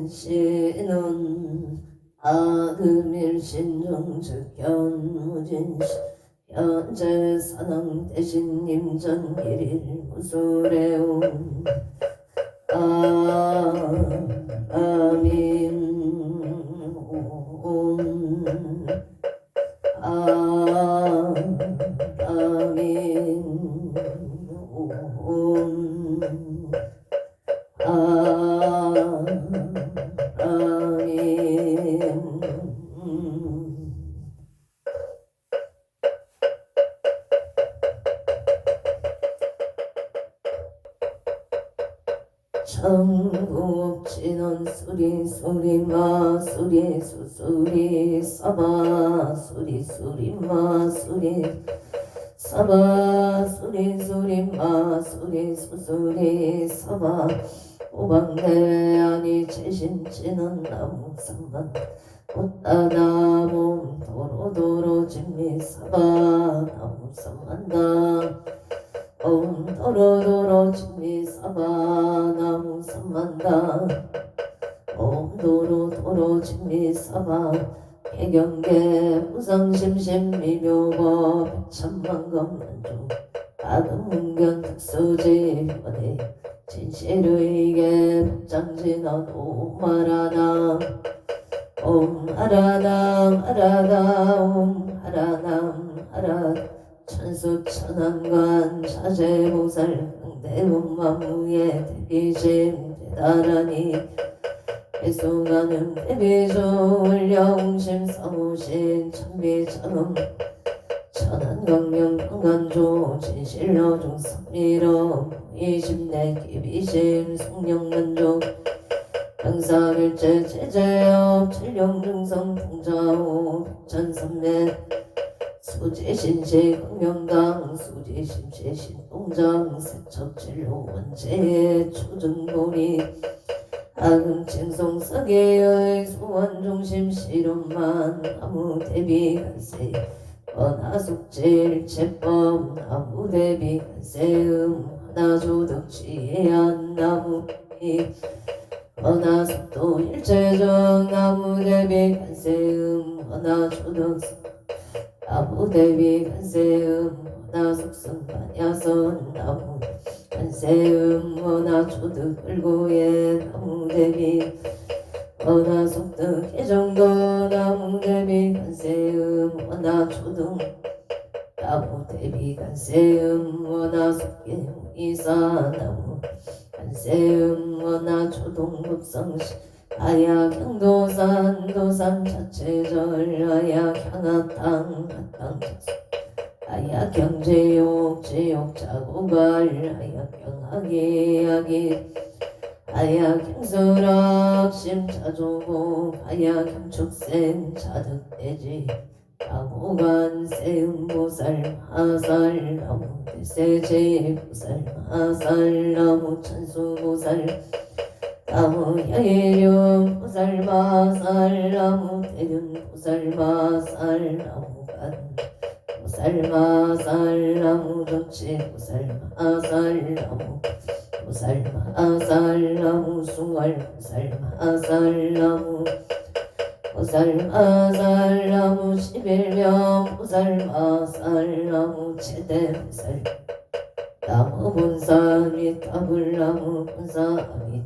고래시는 아금일신정즉 현무진시 현재 사능 대신 임전 일일 무술해온 아민 천국진원 수리 수리마 수리 수수리 사바 수리 수리마 수리 사바 수리 수리마 수리 수수리 사바 오방대 아니 최신치는 나무상만 꽃다나봄 도로도로 진미 사바 나무상만다 도로도로 진미 사바 나무상만다 도로도로 진미 사바 개경계 부성심심 미묘법 백천만검난중 아금문견 특수지 어디 진실의계 복장진언 옴하라남 옴하라남 하라다 옴하라남 하라 천수천안관 자재보살 강대원만무의 대비심 대다라니 배수가는 대비조 영심 사무신 천비처럼 천안광명 강간조 진실로 중삼미러 이심내 기비심 성령만족 병사일제 제재업 칠령중성 통자호 백천삼매 수지신시 광명당 수지심시 신동장 세척진로 원제의 초등보리 아금칭송 서계의 소원중심 실험만 나무대비간세 원하숙질 제법 나무대비간세음 하나조덕지혜한 나무대비 원하숙도 일체적 나무대비간세음 하나조덕 나무대비간세음 원하숙선 반야선 나무 간세음 원하초득 을고의 나무대비 원하속득 해정도 나무대비 간세음 원하초득 나무대비 간세음 원하속계 이사 나무 간세음 원하초동 급성시 아야경도산 도산 자체절 아야향하땅 하땅 아야경제욕 제욕 자고갈 아야경하기 하기 아야경설악 심자조고 아야경축생 자득대지 나무간 세음보살 마살 나무 대세제보살 마살 나무 천수보살 나무 야예령 보살 마살 나무 대륜보살 마살 나무간 보살 마살 나무 정치 보살 마살 나무 보살 마살 나무 숭월 보살 마살 나무 보살 마살 나무 11명 보살 마살 나무 최대 보살 나무 본사미 타불나무 본사미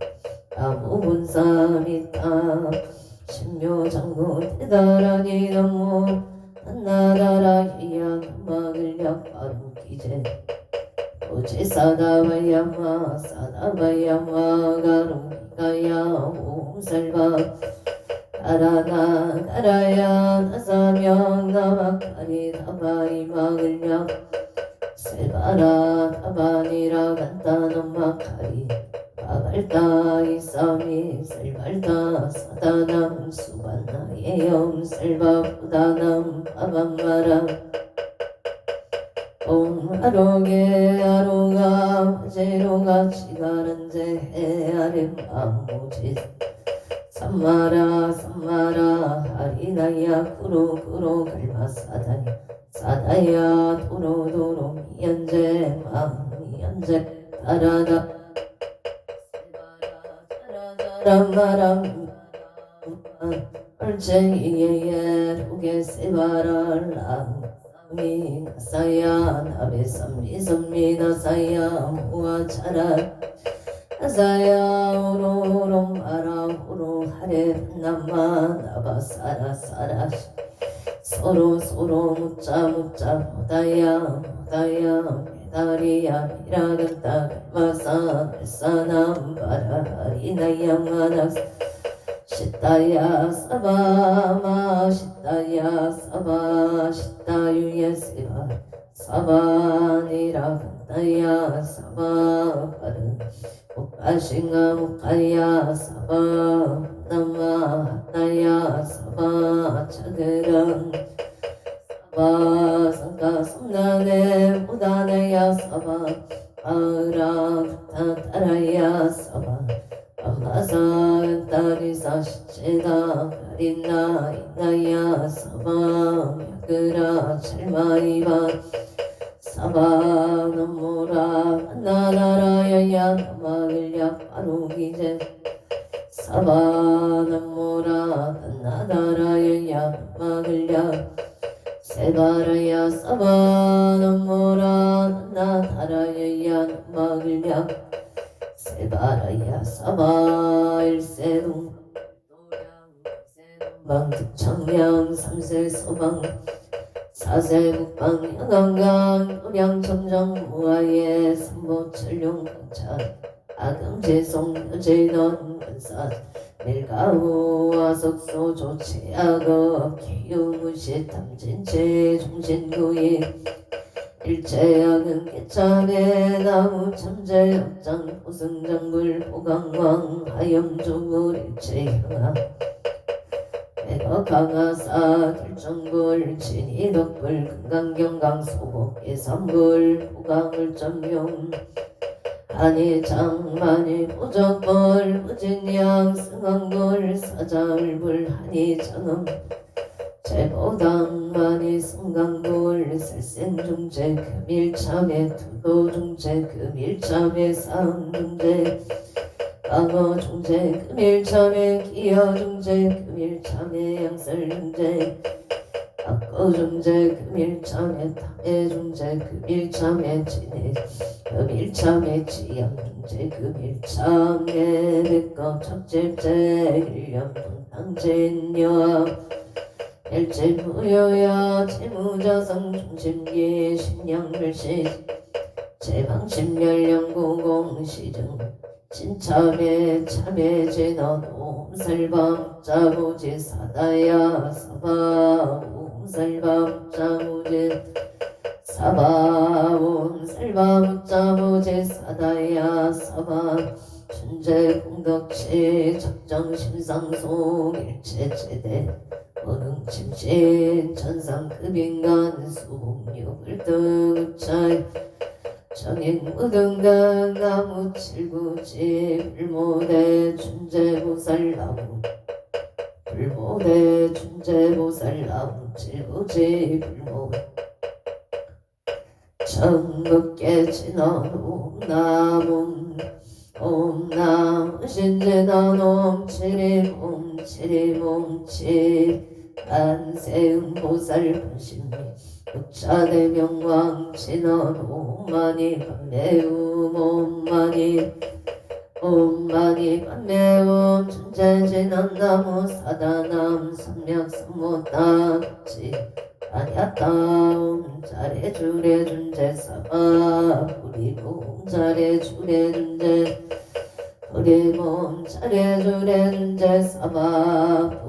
나무 본사미 타 신묘장구 대다라니 너무 한나라라 희야 막을 약바로 기재 오지사다바야마 사다바야마 가롱가야 옴살바 가라나 가라야 나사명 나마카리 다바이 막을 약 세바라 다바니라 간다는 마카리 바발다 이사미 셀발다 사다남 수반나 예염 셀바부다남 바밤마라 옴하로게 아로가 화제로가 치가른제 해아름 암무지 삼마라 삼마라 하리나야 구로구로 갈마사다니 사다야 도로도로 미연제 마미연제 따라다 마람 얼쟁이에 로게 세바랄랑 미 나사야 나베 삼미 삼미 나사야 무아차라 나사야 오로롬 아라 오로 하레 남마 나바 사라 사라 서로 서로 묻자 묻자 모다야 모다야 메다리야 미라근다 마사 넷사남 바라리나야마나 시타야 사바마 시타야 사바 시타유예 세바 사바니라 근다야 사바 바른 목가싱가 목가야 사바 남마 나야 사바 차그랑 사바 상가 성나네 무다네야 사바 아라 타타라야 사바 암바사 따리사 시체다 가린나 이나야 사바 야그라 찰마이바 사바 남모라 나나라야야 나마글야 바로기제 사바 남모라 나나라야야 나마글야 세바라야 사바 남모라 나나라야야 나마글야 세바라야 사바 일세동 방득청량 삼세 서방 사세 국방 양강강 노량천정 무아예 삼보철룡 강찬 아금제송 여제넌 원사 밀가우 아석소 조치악어 기유무시 탐진체 종신구이 일체약은 깨참에 나무 참제역장 보승장불 보강왕 하염조물 일체형아 내가 강하사 결정불 진이덕불 금강경강 소복의 삼불 보강을 점용 한이장만이 보적불 무진양 승왕불 사자울불 한이장음 제보당만이 승강불 살생중재 금일참에 투도중재 금일참에 사응중재 강어중재 금일참에 기어중재 금일참에 양설중재 악거중재 금일참에 탐해중재 금일참에 진해 금일참에 지양중재 금일참에 백겁 척질재 일념분탕진여 일제무효야 재무자성 중심기 심량물시 제방심열량고공시증 진참에 참에 진언 옴살밤 자무지 사다야 사바 옴살밤 자무지 사바 옴살밤 자무지 사다야 사바 천재공덕치 적정심상송 일체제대 어능침신 천상급인간 수복육을 뜨차이 정인무등등 나무 칠구지 불모대 춘제보살나무 불모대 춘제보살나무 칠구지 불모 천국계 진원 옴나문 옴나무 신제단 옴치림 옴치림 옴치 안세음보살 분신미 육차대명왕 진원 옴마니 반매움 옴마니 옴마니 반매움 춘제진원나무 사다남 삼맥삼모따지 아냐따옴 잘해주래 준제사바 우리몸 잘해주래 준제 우리몸 잘해주래 준제사바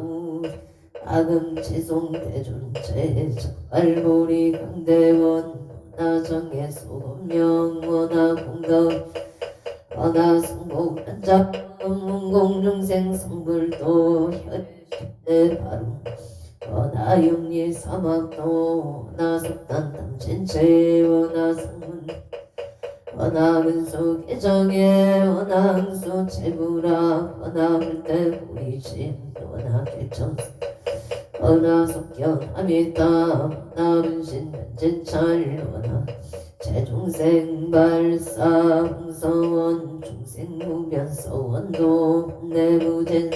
아금지송대존제 적발보리 강대원 원하정의 소금명 원하공덕 원하승복 한작문공중생 성불도 혈대 바로 원하영리 사막도 원하석단 탐진체 원하성문 원하근수 개정에 원하응수 제부라 원하불대 보리심 원하길정 원하석견 아미따 원하분신 변진찰 원하 제중생 발사 홍서원 중생무변 서원도 내무진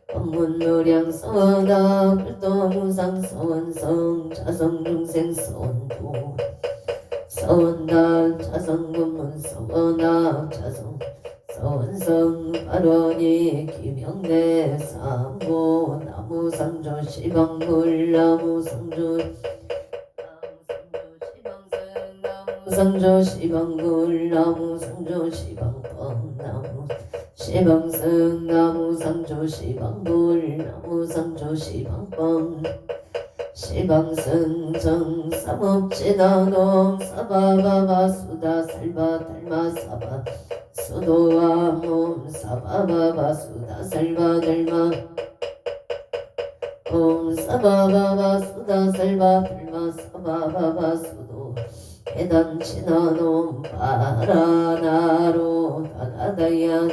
법문무량 서원다 불도무상 서원성 자성중생 서원도 서원단 자성법문 서원학 자성 서원성 발원이 김영래 삼보 나무상조 시방불 나무상조 나무상조 시방불 나무상조 시방법 나무 시방성 나무상조 시방불 나무상조 시방법 시방성 정사법진화놈 사바바바 수다 살바 달마 사바 수도와 몸 사바바바 수다 살바 달마 옴 사바바바 수다 살바 달마 사바바바 수도 해단친화놈 바라나로 다다다야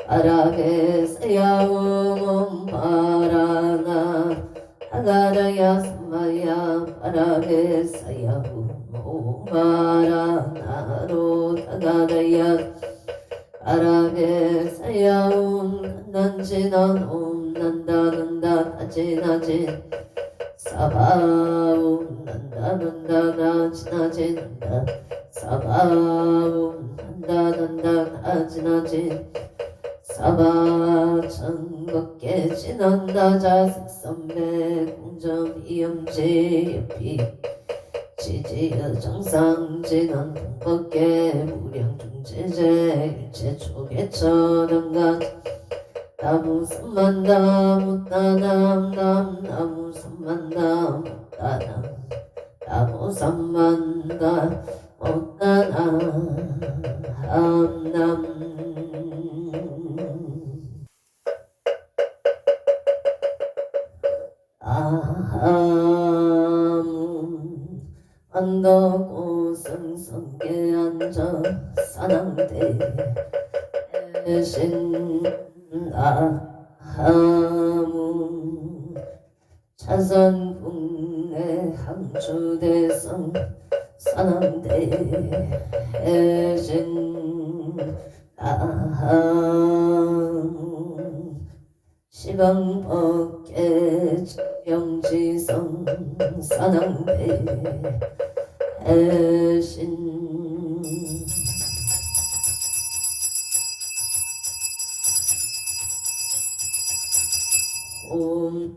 바라베사야옴 바라나 아가라야 삼마야 바라베사야옴 바라나로 다다다야 바라베사야옴 난지나옴 난다난다 나지나지 사바옴 난다난다 나지나지 난다 사바옴 난다난다 나지나지 사바천겁게 지난다 자색선배 공점 이영지 옆이 지지의 정상 진원 동법계 무량중제제 일체 초계천원가 나무 삼만담 못다남 나무 삼만담 못다남 나무 삼만담 못다남 함남 아함 언덕고승성계 앉아 사당대 대신 아함 차선국내 항주대성 사당대 대신 아함 시방법계 영지성 산왕대 해신 온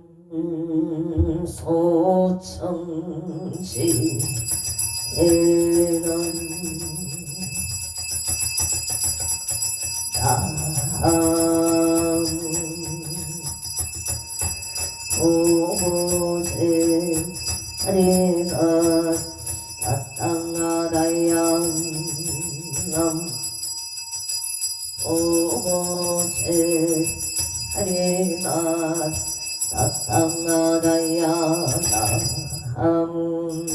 소청지 해넌 남 오보제 하리가 나땅하다양 남 오보제 하리가 나땅하다양 남함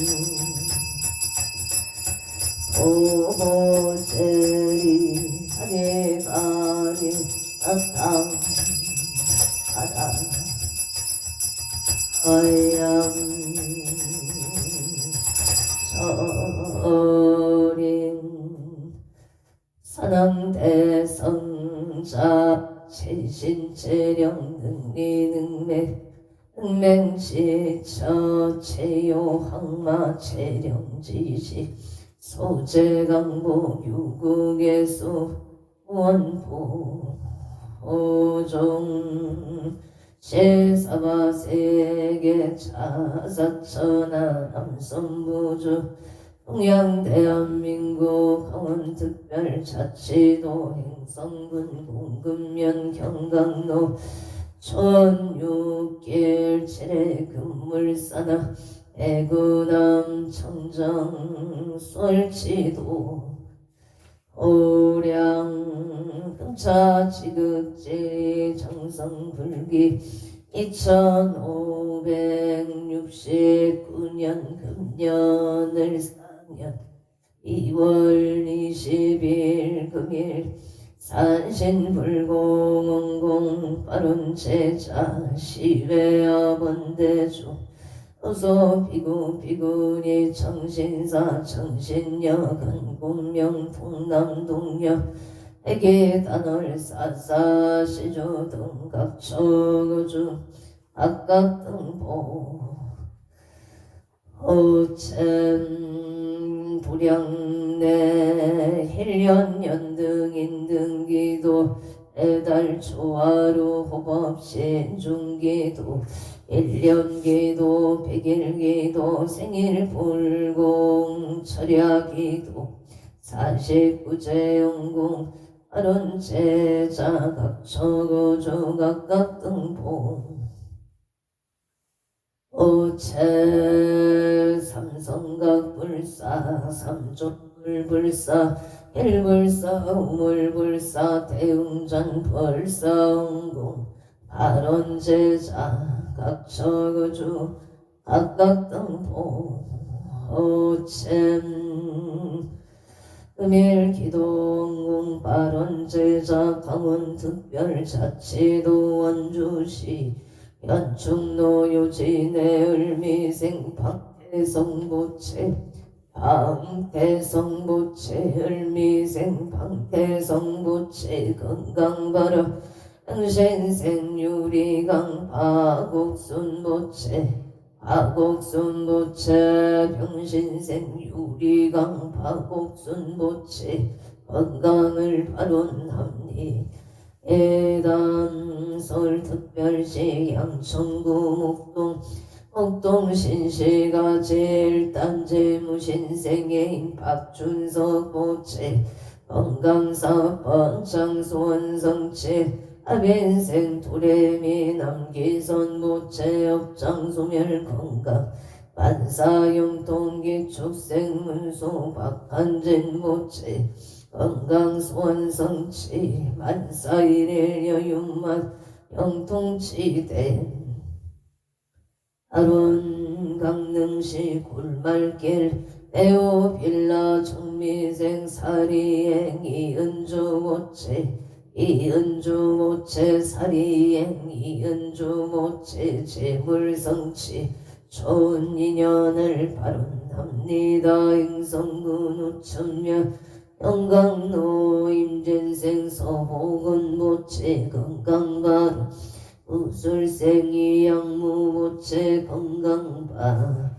오보제리 하리가리 나땅하다 아얌 저린 산왕대성자 체신체령 능리능매 능맹지처 체요항마 체령지시 소재강보 유국의수 원보 오종 제사바세계 차사천하 남선부주 동양대한민국 강원특별자치도 행성군 공금면 경강로 천6길 칠해금물산하 대구남 청정 솔치도 오량 금차 지극지 정성불기 2569년 금년을 4년 2월 20일 금일 산신불공원공 빠른제자 시외아번대주 어서 비구 비구니 청신사 청신여간 공명 통남동여 해계 단월 사사 시조등 각초구주 각각등보 오참 불량내 힐련연등인등기도 애달 초하루 호법신 중기도 일년기도 백일기도 생일불공 철야기도 사십구제용공 아론제자 각초구주 각각등보 오체 삼성각불사 삼존불불사 일불사 우물불사 대웅전불사웅공 발원제자 각처구주 각각등보 오챔 음일기도원공 발원제자 강원특별자치도 원주시 연충노 요진의 을미생 방태성보채 방태성보채 을미생 방태성보채 건강바로 응신생 유리강 파곡순보채 파곡순보채 병신생 유리강 파곡순보채 건강을 발원합니 예단 서울특별시 양천구 목동 신시가 제일단제 무신생애인 박준석 보채 건강사번 장수원성채 아빈생 도레미 남기선 보채 업장소멸 건강 만사용통기 축생문소 박한진 보채 건강소원성치 만사일일 여윤만 영통치대 아론 강릉시 굴말길 에오빌라 정미생 사리행 이은주모체 이은주모체 사리행 이은주모체 재물성치 좋은 인연을 발언합니다. ing성군 우천면 영광로 임진생 서복은 모체 건강바로 우술생이 양무 모체 건강바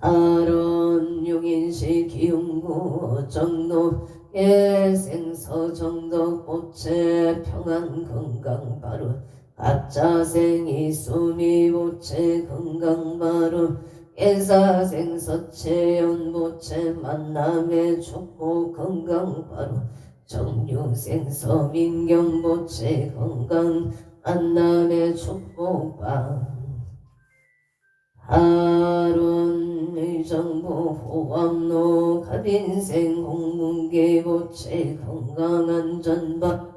아론 용인시 기흥구 정로 예생서 정덕 모체 평안 건강바로 가짜생이 수미 모체 건강바로 예사생 서채연 모체 만남의 축복 건강바로 정유생 서민경 모체 건강 만남의 축복바 하론 의정부 호암로 가빈생 홍문계 모체 건강안전바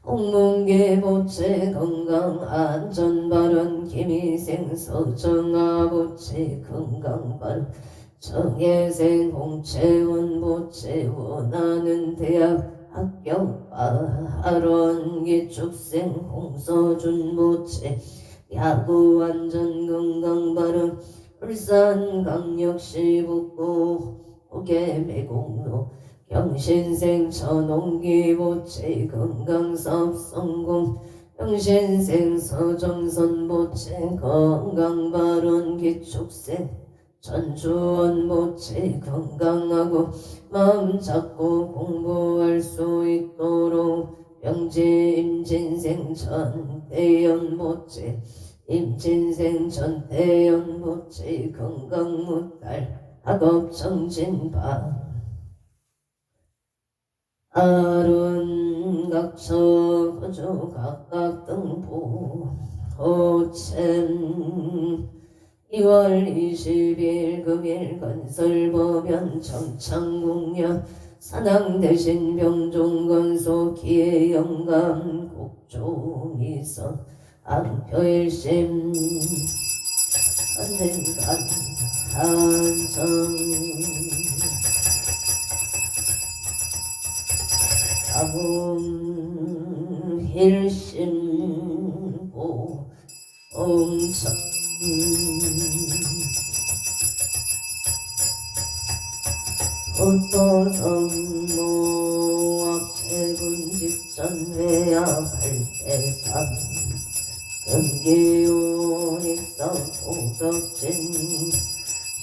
홍문계 보채 건강안전발언 김희생 서정아 보채 건강발언 정혜생 홍채원 보채 원하는 대학 합격바 하론 기축생 홍서준 보채 야구안전 건강발언 울산강역시 북구 호계매공로 영신생 전홍기 보채 건강사업 성공 영신생 서정선 보채 건강발언 기축생 전주원 보채 건강하고 마음 잡고 공부할 수 있도록 명지 임진생 전대연 보채 임진생 전대연 보채 건강무달 학업 정진바 아룬 각처 거주 각각등보 호챔 2월 20일 금일 건설법연 정창공야 산항대신 병종건소 기회영감 곡종이서 안표일심 언젠간 한성 아금 일심보 옹천 도토성모 악체군직전회야 발대산 금기요익성 도덕진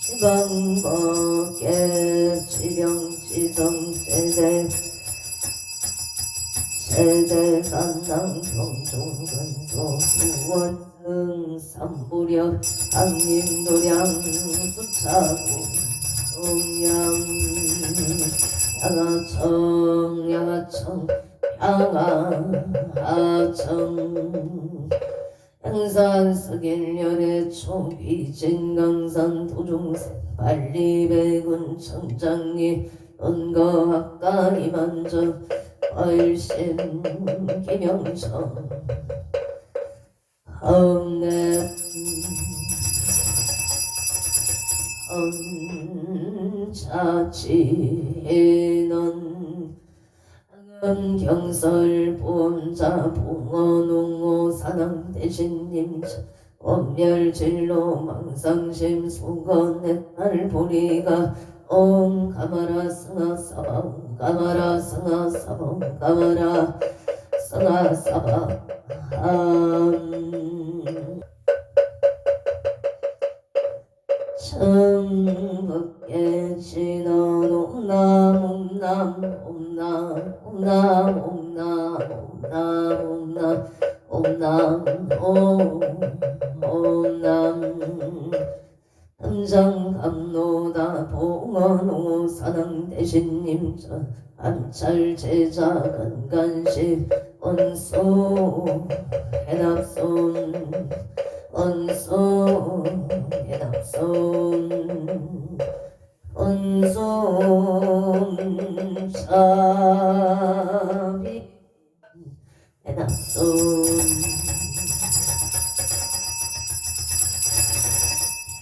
시방법계 지령지성제대 세대산당 경종근소 수원승 삼부력 강림도량 수차구 음양 양하청 양하청 양산석일렬의 초비진강산 도종생 발리배군 청장리 은거학가 이만저 얼신 김영정 험내 자치해넌 경설 보험자 봉어농어 사랑대신님 원멸진로 망상심 수건의딸 보리가 옴 가마라 승하사바 옴 가마라 승하사바 옴 가마라 승하사바 청극계 진원 옴남 옴남 옴남 옴남 옴남 옴남 옴남 삼장감노다 봉헌호 사당대신님 암찰 제자 건간식 언소 해납손 언소 해납손 언손 차비 해납손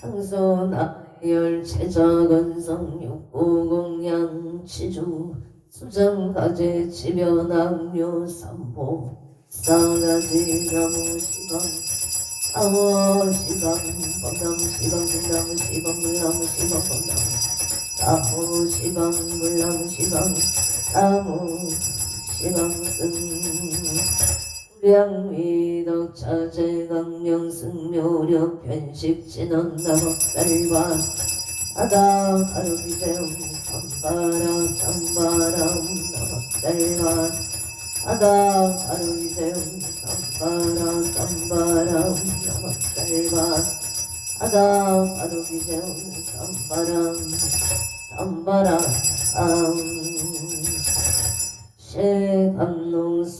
향소나열 제자건성 육구공양 치주 수정가제 지변악묘 삼보 싸가지 나무시방 아워시방 범나무시방 불나무시방 물나무시방 범나무 나무시방 물나무시방 나무시방 승 양미덕 차제강명 승묘력 변식 진언나먹살관 아다 가르비대음 삼바람 나먹살관 아다 가르비대음 삼바람 나먹살관 아다 가르비대음 삼바람 세감농수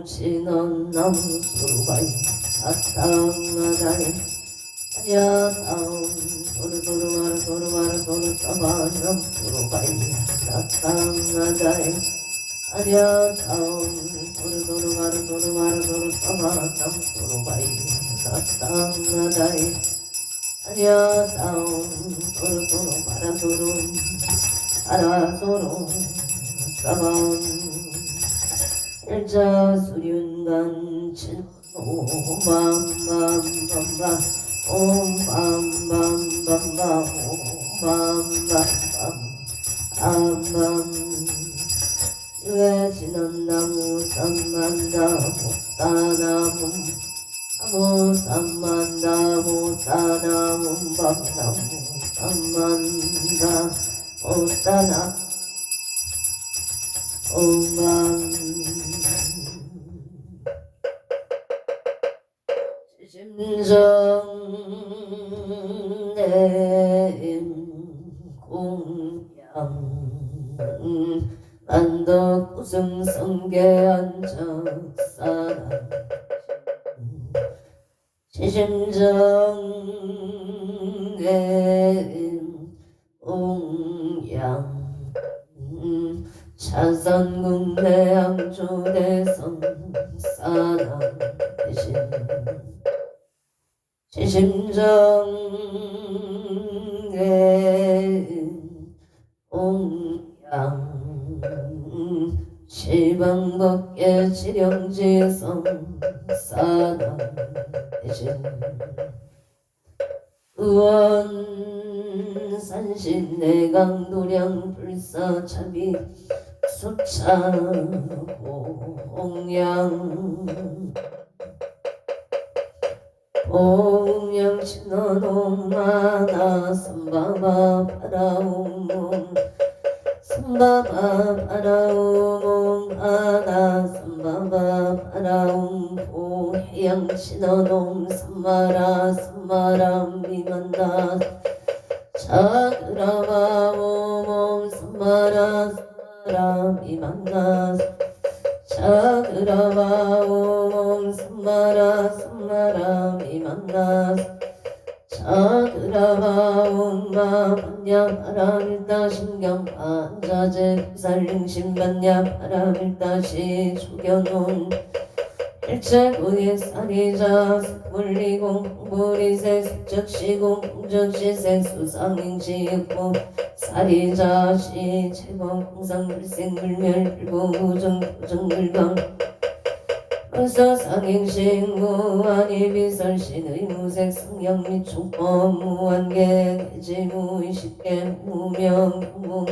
진원나무수바이 사탕아다이 아냐다운 도르도르마르 사바남수바이 사탕아다이 아냐다운 도르도르마르 사바남수바이 사탕아다이 아냐다운 도르도르마라도르 아라소로 사방 일자 수륜간 친오밤밤밤밤 옴밤밤밤밤 오밤밤밤 암밤 유에 진원나무 삼만나무 따나무 나무 삼만나무 따나무 밤나무 삼만나 오따나 오만 심정내임 공양 만덕 구승성계안적사람 심정내임 공양 차선국내양조대성 사람 대신 지심정의 옹양 시방법계 지령지성 사람 대신 의원 산신 내강 도량 불사차비 수차 공양 공양 신원옥마나 삼바바 파라오몽 삼바바 파라오몽 아나 삼바바 파라옴 보향 신원옥 삼마라 삼마라 미만다 차그라바 오몽 삼마라 삼마라 미만다 차그라바 오몽 삼마라 삼마라 미만다 차그라바 옴마 반야 바라밀다 신경 반자제 살림신 반야 바라밀다시 죽여놓은 일체구의 살이자 물리공 물이세 색적시공 공적시세 수상행시였고 살이자시 최공 공상불생불멸 불보무정 부정불방 벌써 상행신 무한이 비설신의 무색 성형 및 촉법 무한계 해지무의식계 무명무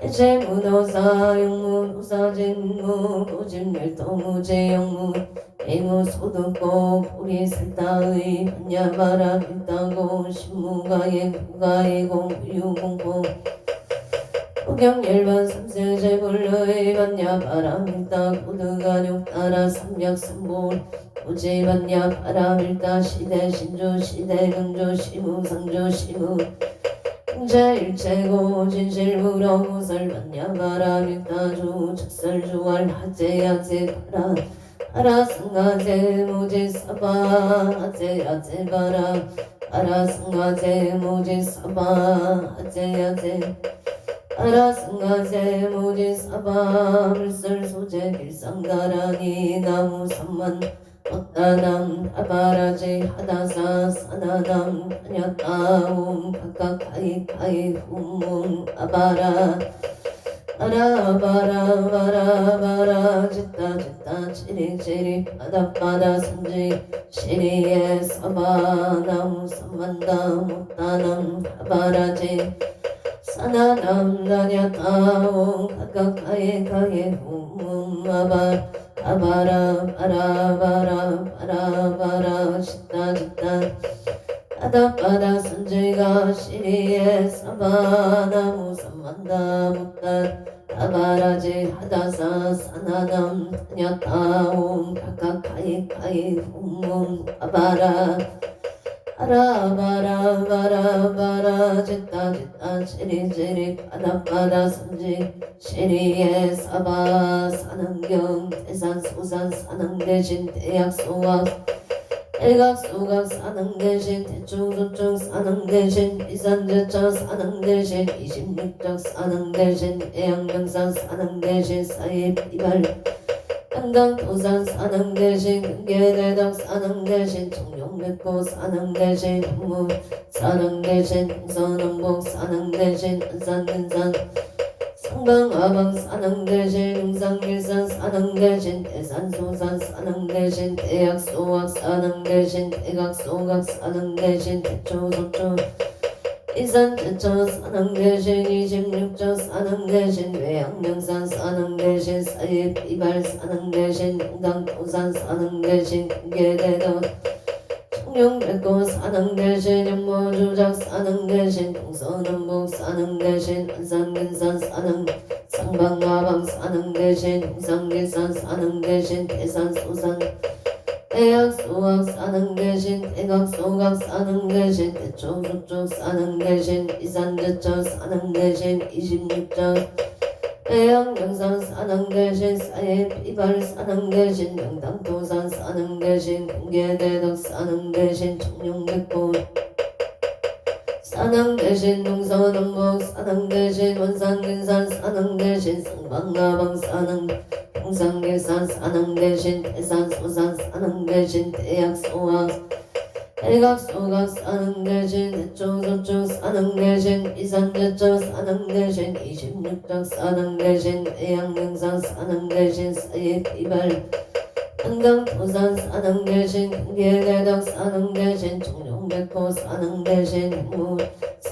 해제무노사 용무노사진무 고진멸도무제영무 애무소득고 불이살다의 반야바라 일다고 신무가의 무가의공 유공고 호경열반 삼세제 불러의 반야바라 일다 고드가룡 따라 삼약삼볼 고지반야 바라밀다 시대 신조 시대 경조 시무 상조 시무 일체고 진실무로 무설반야 바라밀다 주 착설주알 하제야제 바라 바라 승가제 무지 사바 하제야제 바라 바라 승가제 무지 사바 하제야제 바라 승가제 무지 사바 물설 소재 길상가라니 나무 삼만 어따남 아바라지 하다사 사나남 하냐따옴 각각 가이가이 훔문 아바라 아라바라 바라바라 짓다 지리지리 바다바다 산지 시리에 사바나무 삼만다 못다남 아바라지 사나남 나냐따옴 각각 가이가이 훔문 아바라 바라바라 바라바라 짓다 바다바다 산지가 시리에 사바나무 삼만다 못다 아바라지 하다사 사나담 타냐따옴 각각 가이가이 훔문 아바라 아라바라 바라바라 짓다 지리지리 바다바다 산지 시리에 사바 산안경 대산 소산 산ang 대신 대약 소각 대각 소각 산ang 대신 대충 소충 산ang 대신 비산제자 산ang 대신 26적 산ang 대신 대양명산 산ang 대신 사이 비발 당당도산 산ang 대신 근계대덕 산ang 대신 청룡백고 산ang 대신 무 산ang 대신 동서남북 산ang 대신 안산근산 상방아방 산ang 대신 응상길산 산ang 대신 대산소산 산ang 대신 대약소각 산ang 대신 대각소각 산ang 대신 대초소초 이산제처 산ang 대신 26조 산ang 대신 외양명산 산ang 대신 사이비발 산ang 대신 용당도산 산ang 대신 근계대덕 청룡백고 산ang 대신 연모주작 산ang 대신 동서남북 산ang 대신 안산근산 산ang 상방아방 산ang 대신 용상길산 산ang 대신 대산소산 대약소각 산ang 대신 대각소각 산ang 대신 대초소쪽 산ang 대신 이산제처 산ang 대신 26적 대양명산 산ang 대신 사이비발 산ang 대신 명당도산 산ang 대신 근계대덕 산ang 대신 청룡백고 산ang 대신 동서남북 산ang 대신 원산근산 산ang 대신 상방아방 산ang 용상길산 산ang 대신 대산소산 산ang 대신 대약소각 대각소각 산ang 대신 대초소초 산ang 대신 이산제처 산ang 대신 26적 산ang 대신 대양명산 산ang 대신 사이비발 한강도산 산ang 대신 근계대덕 산ang 대신 청룡백고 산ang 대신 무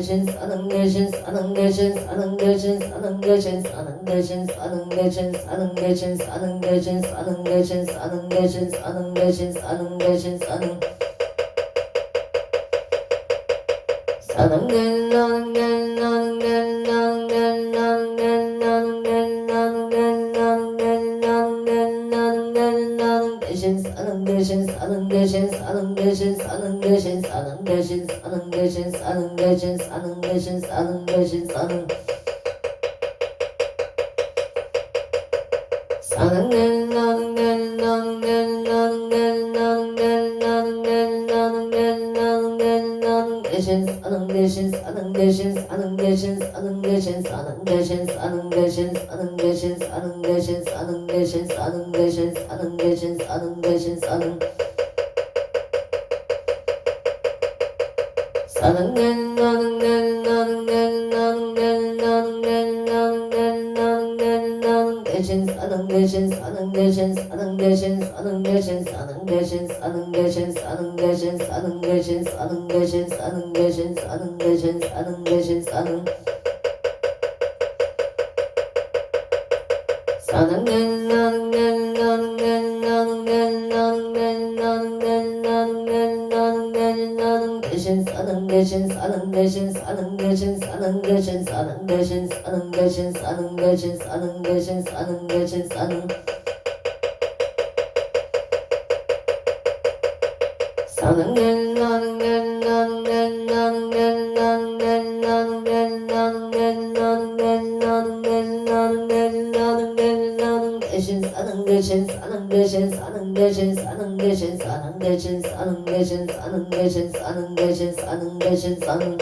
대신 사는 대신 사는 대신 사는 대신 사는 대신 사는 대신 사는 대신 사는 대신 사는 대신 사는 대신 사는 대신 사는 대신 사는 대신 사는 사는 대 나는 대 나는 대 나는 대 나는 대 나는 대 나는 대 나는 대 나는 대 나는 대 나는 대신 사는 대신 사는 대신 사는 대신 사는 대신 사는 대신 사는 대신 사는 대신 사는 대신 사는 대신 사는 사는 대 나는 대 나는 대 나는 대 나는 대 나는 대 나는 대 나는 대 나는 대신 사는 대신 사는 대신 사는 대신 사는 대신 사는 대신 사는 대신 사는 대신 사는 대신 사는 대신 사는 대신 사는 대신 사는 대신 사는 사는 대 나는 대 나는 대 나는 대 나는 대 나는 대 나는 대 나는 대신 사는 대신 사는 대신 사는 대신 사는 대신 사는 대신 사는 대신 사는 대신 사는 대신 사는 대신 사는 대신 사는 대신 사는 대신 사는 사는 대 나는 대 나는 대 나는 대 나는 대 나는 대 나는 대 나는 대 나는 대신 사는 대신 사는 대신 사는 대신 사는 대신 사는 대신 사는 대신 사는 대신 사는 대신 사는 대신 사는 사는 대 나는 대 나는 대 나는 대 나는 대 나는 대 나는 대 나는 대 나는 대 나는 대 나는 대 나는 대신 사는 대신 사는 대신 사는 대신 사는 대신 사는 대신 사는 대신 사는 대신 사는 대신 사는 대신 사는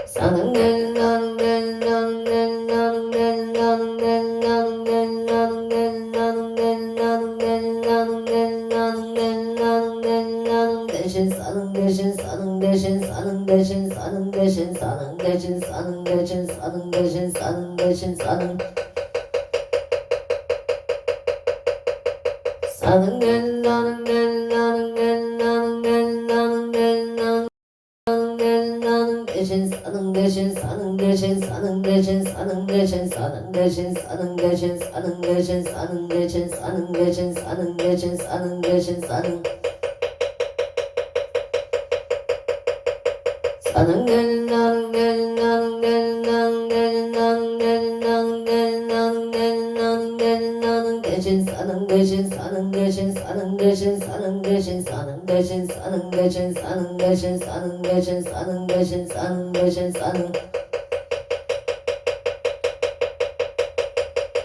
사는 대 나는 대 나는 대 나는 대 나는 대 나는 대 나는 대 나는 대 나는 대 나는 대 나는 대 나는 대 나는 대신 사는 대신 사는 대신 사는 대신 사는 대신 사는 대신 사는 대신 사는 대신 사는 대신 사는 사는 대 나는 대 나는 대 나는 대 나는 대 나는 나는 대신 사는 대신 사는 대신 사는 대신 사는 대신 사는 대신 사는 대신 사는 대신 사는 대신 사는 대신 사는 대신 사는 대신 사는 사는 대 나는 대 나는 대 나는 대 나는 대 나는 대 나는 대 나는 대 나는 대신 사는 대신 사는 대신 사는 대신 사는 대신 사는 대신 사는 대신 사는 대신 사는 대신 사는 대신 사는 대신 사는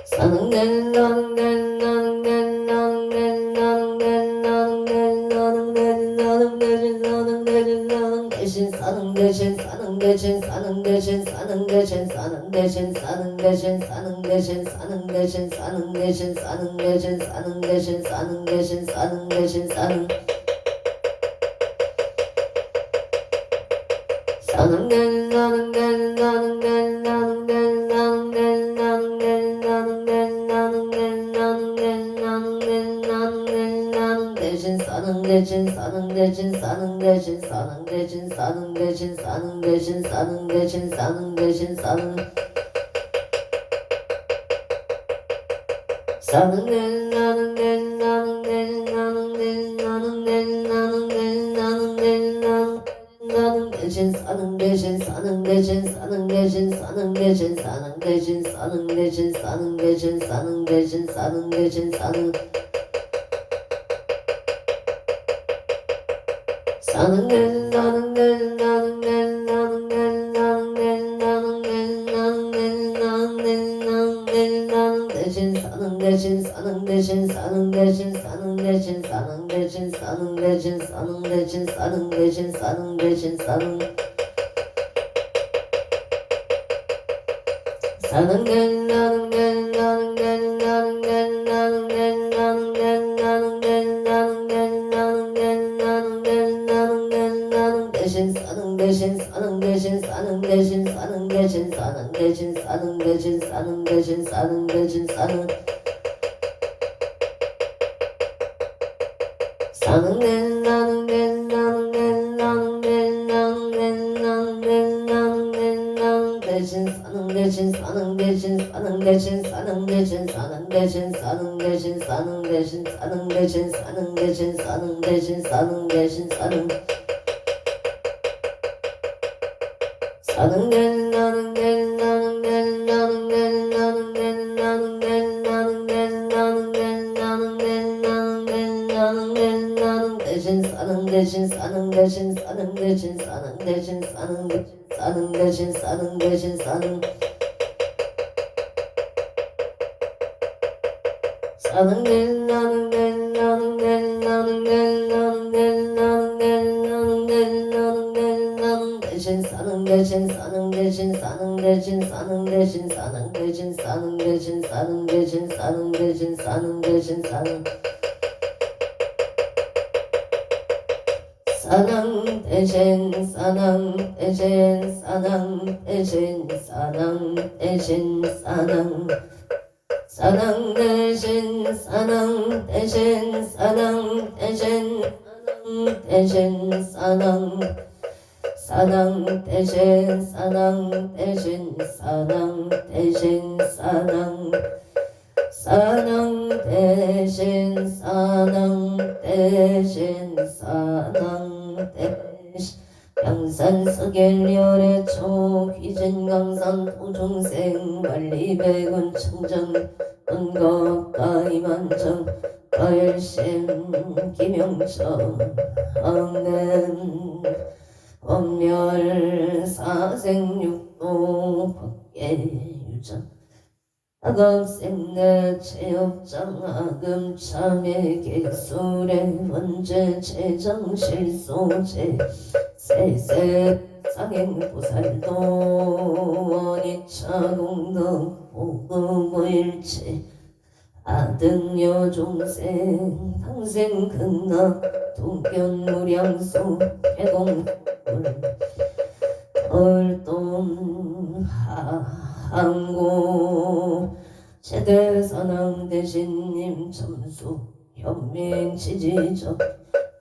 사는 대 나는 대 나는 대 나는 대 나는 대 나는 대 나는 대 나는 대신 사는 대신 사는 대신 사는 대신 사는 대신 사는 대신 사는 대신 사는 대신 사는 대신 사는 대신 사는 대신 사는 대신 사는 대신 사는 대신 사는 대신 사는 대신 사는 사는 대 나는 대 나는 대 나는 대 나는 대 나는 대 나는 대 나는 대 나는 대 나는 대 나는 대 나는 대신 사는 대신 사는 대신 사는 대신 사는 대신 사는 대신 사는 대신 사는 대신 사는 대신 사는 사는 대 나는 대 나는 대 나는 대 나는 대 나는 대 나는 대 나는 대신 사는 대신 사는 대신 사는 대신 사는 대신 사는 대신 사는 대신 사는 대신 사는 대신 사는 대신 사는 사는 대 나는 대 나는 대 나는 대 나는 대 나는 대 나는 대 나는 대 나는 대 나는 대신 사는 대신 사는 대신 사는 대신 사는 대신 사는 대신 사는 대신 사는 대신 사는 대신 사는 대신 사는 사는 대 나는 대 나는 대 나는 대 나는 대 나는 대 나는 대 나는 대 나는 대 나는 대 나는 대 나는 대신 사는 대신 사는 대신 사는 대신 사는 대신 사는 대신 사는 대신 사는 대신 사는 대신 사는 사는 대 나는 대 나는 대 대신 싸는 대신 싸는 대신 싸는 대신 싸는 대신 싸는 대신 싸는 대신 싸는 싸는 대신 나는 대신 나는 대신 나는 대신 나는 대신 나는 대신 나는 대신 나는 대신 나는 대신 나는 대신 나는 대신 나는 대신 싸는 대신 싸는 대신 싸는 대신 싸는 대신 싸는 대신 싸는 대신 싸는 싸는 대신 나는 대신 나는 대신 나는 대신 나는 대신 나는 대신 나는 대신 나는 대신 나는 대신 싸는 대신 싸는 대신 싸는 대신 싸는 대신 싸는 대신 싸는 대신 싸는 대신 싸는 대신 싸는 대신 싸는 사랑 대신 사랑 대신 사랑 대신 사랑 대신 사랑 사랑 대신 사랑 대신 사랑 대신 대신 사랑 사랑 대신 사랑 대신 사랑 대신 사랑 사랑 대신 사랑 대신 사랑 대신 양산서결열의 초귀진 강산 도중생 만리백운 청정 은거가이 만정 가열심 김영정 억는 원멸 사생육도 법계유정 악업생내 체업장 아금참의 객술의 원죄 재정실소재 세세상행보살도 원이차공덕 보급일체 아등여종생 당생극락 동견무량소 해공불 얼동하항고 최대선왕 대신님 점수 현명지지적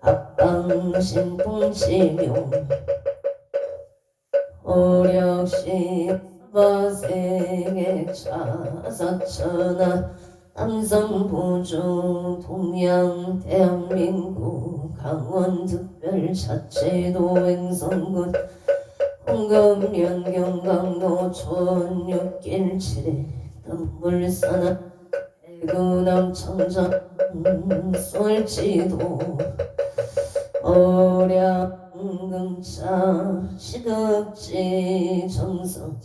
합방신통치명 오력시 바생의 차사천하 남성부주 동양 대한민국 강원특별자치도 횡성군 홍금연경 강도 촌6길 7회 금물산하 대구남 청정 솔지도 오량금차 시급지 정성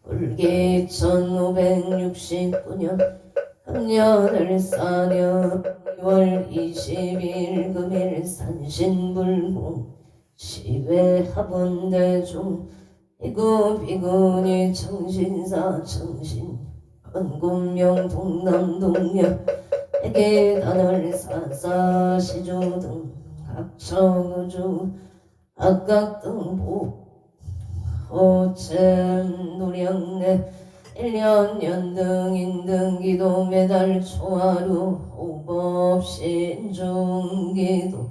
불기 1569년 금년을 사년 2월 20일 금일 산신불공 10회 합원대중 이구비군이 청신사 청신 건군명 동남동녀 애계단을 사사시조등 각처우주 악각등보 호챔 노량내 1년 연등 인등 기도 매달 초하루 호법 신중기도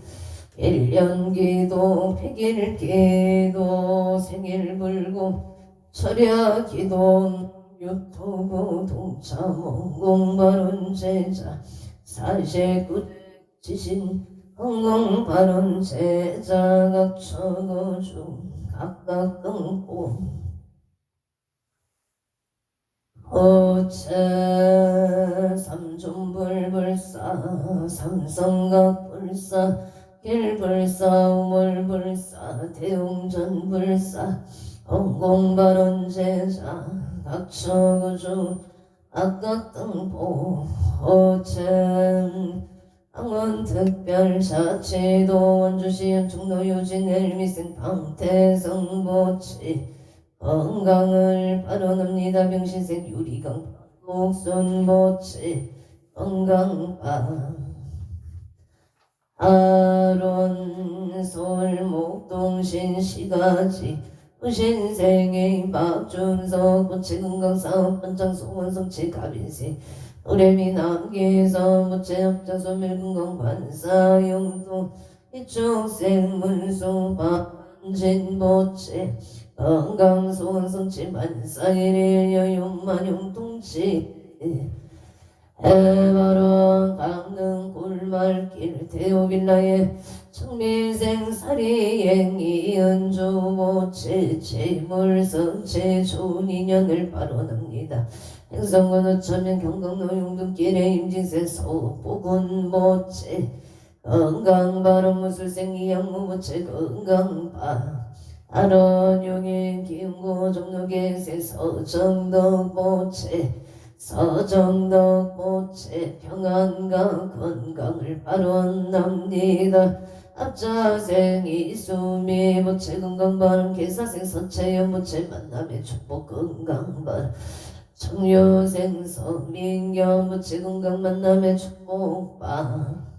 1년 기도 백일 기도 생일불고 철야 기도 유튜브 동차 몽공발언 제자 49대 지신 헌공발언 제자 각처거주 각각 등보 호체 삼존불불사 삼성각불사 길불사 우물불사 대웅전불사 헌공발언제자 각처구주 악각등보 호체 강원특별자치도 원주시현 충노유진 엘미생 방태성보치 건강을 발언합니다. 병신생 유리강 목순보치 건강바 아론 솔목동신 시가지 우신생의 박준석 보치건강사업 번창소원성치 가빈생 노래미 남기서 무체업자소 밀근건관사용도 이축생문소 반진보치 건강소원성치 만사일일 여용만용동치 해바람 강릉 굴말길 대오빌라에 청미생사리행 이은주모체 재물성체 좋은 인연을 발언합니다. 행성군 어쩌면 경강로 용등길에 임진세 서복운모체 건강바람 무술생 이양무모체 건강바 아론용인 기운고 종로계세 서정덕모체 서정덕 모체 평안과 건강을 발언합니다. 앞자생 이수미 모체 건강바람 계사생 서체연 모체 만남의 축복 건강바람 청료생 서민경 모체 건강 만남의 축복바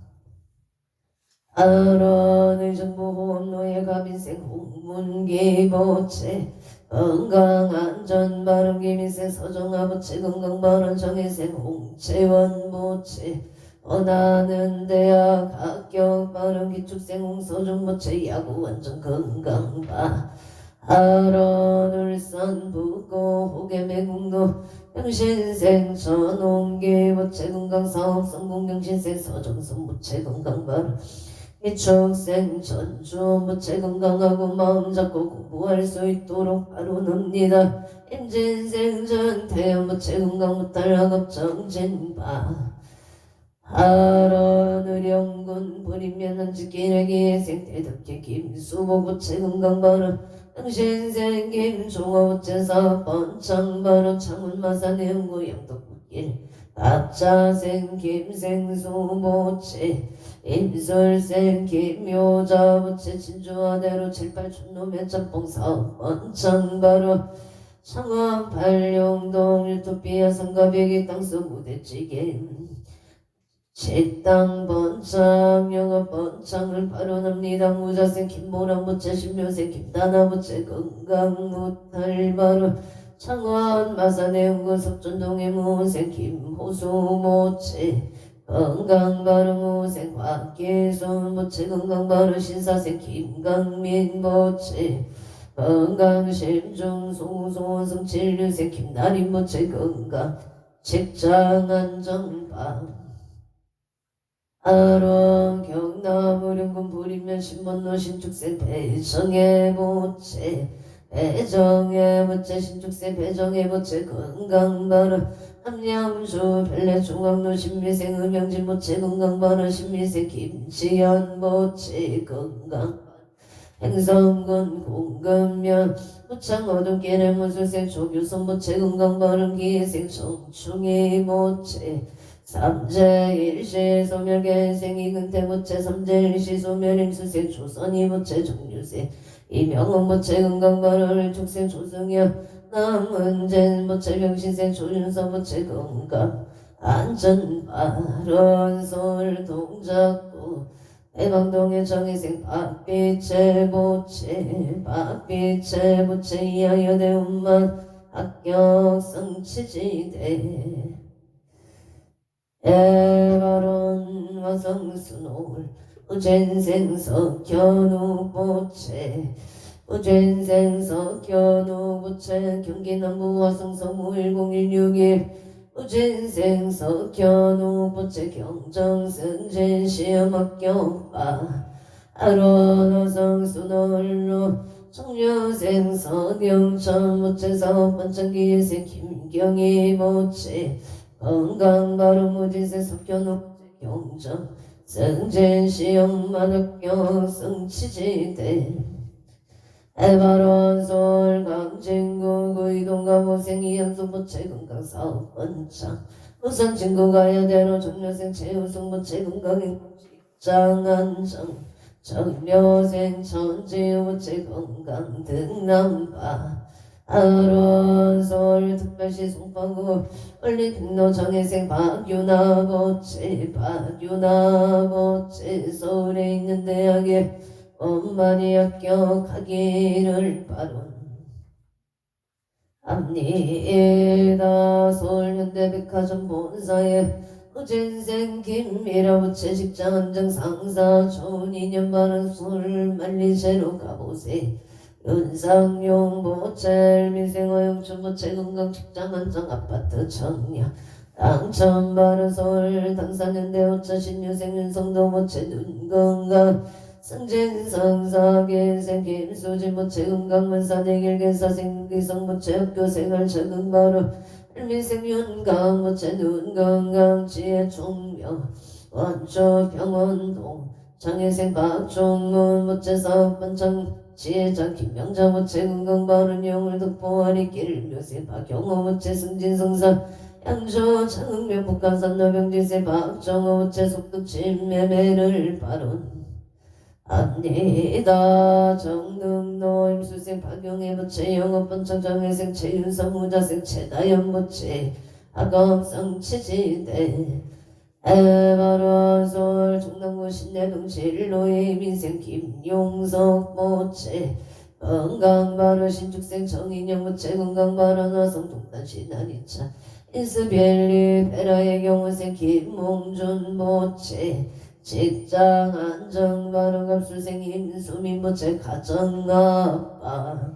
아론의 정보호흡로의 가빈생 홍문기 모체 건강안전 바람기미세 서정아부채 건강발언 정혜생 홍채원부채 원하는 대학 합격 발언 기축생 홍서정부채 야구완전 건강바 하론 울산 북고 호계매국로 병신생 전홍기부채 건강사업 성공경신생 서정성부채 건강발언 이축생 전주부채 건강하고 마음 잡고 공부할 수 있도록 발언합니다. 임진생 전태연부채 건강무탈 학업정진바 하런 의령군 불임면은 지키내기의 생태덕계 김수보부채 건강발언 당신생 김종호부채 사번창발언 창문마산 해운구 양덕북길 갑자생 김생수부채 임술생 김묘자부채 진주아대로 7,8촌놈의 짬뽕사업 원창바로 창원 팔룡동 유토피아 상가비기 땅속 무대찌개 식당 번창 영업 번창을 발언합니다. 무자생 김모랑부채 신묘생 김다나부채 건강무탈바로 창원 마산해운군 석촌동의 무생 김호수모채 건강바르무생 곽계손모채 건강바르 신사생 김강민모채 건강심중소소성 진류생 김나린모채 건강 직장안정바 아론 경남의령군 불임면 신번로 신축생 배정해모채 배정해모채 신축생 배정해모채 건강바르 함양주 벨레중앙로 신미생 음양진모채 건강바르 신미생 김치현모채 건강 행성군 공금면 무창어둠길의 무술생 조규선모채 건강바르 기생 청충이모채 삼재일시 소멸계생 이근태모채 삼재일시 소멸임수생 조선이모채 정유생 이명원모채 건강바르 축생 조승현 남은젠모채 병신생 조윤서모채 건강 안전발언 서울동작구 해방동의 정혜생 박빛채모채 박빛채모채 이하여대 운만 합격성 치지대 에바론 화성순홀 우젠생 석현우보채 우젠생 석현우보채 경기남부 화성서무 10161 우젠생 석현우보채 경정승진 시험합격바 아론 화성순홀로 청류생 서경천모채 사업반창기생 김경희모채 건강바르무지세 석현우보채 경정 승진 시험만합격 성치지대 해바론 서울 강진구 구이동가 모생이 연수부채 건강사업 원창 우선 진구가 야대로 정려생 최우승부채 건강행복 직장안정 정려생 천지부채 건강 등남바 아론 서울 특별시 송파구 원리북로 정혜생 박유나보채 박유나보채 서울에 있는 대학에 엄만이 합격하기를 바론합니다. 서울현대백화점 본사에 우진생 김미라부채 직장안정 상사 좋은 인연 바른 술 만리제로 가보세 윤상용 보채 민생어영춘보채 건강 직장안정 아파트 청약 당천바르솔 당사년대 오차신유생윤성도 모체 눈건강 승진상사계생 김수진 모체 금강문사대길계사생 기성 모체 학교생활 적응바로 일미생윤강 모체 눈건강 지혜총명 원초병원동 장애생 박종문 모체 사업반창 지혜자 김명자 모체 건강바른 영을 득보아리 길묘세 박경호 모체 승진성사 양조 창흥명 북한산 노병지세 박정호 모체 속득진 매매를 바론 압니다. 정등노 임수생 박용의 모체 영업번창 장애생 최윤성 무자생 최다연 모체 학업성 치지대 에바로솔 중남구 신내동 진로의 민생 김용석 모체 건강바로 신축생 정인영 모체 건강바로 나성 동단 신한이차 인스벨리 베라의 경우생 김몽준 모체 직장 안정바로 갑술생 임수민 모체 가정아빠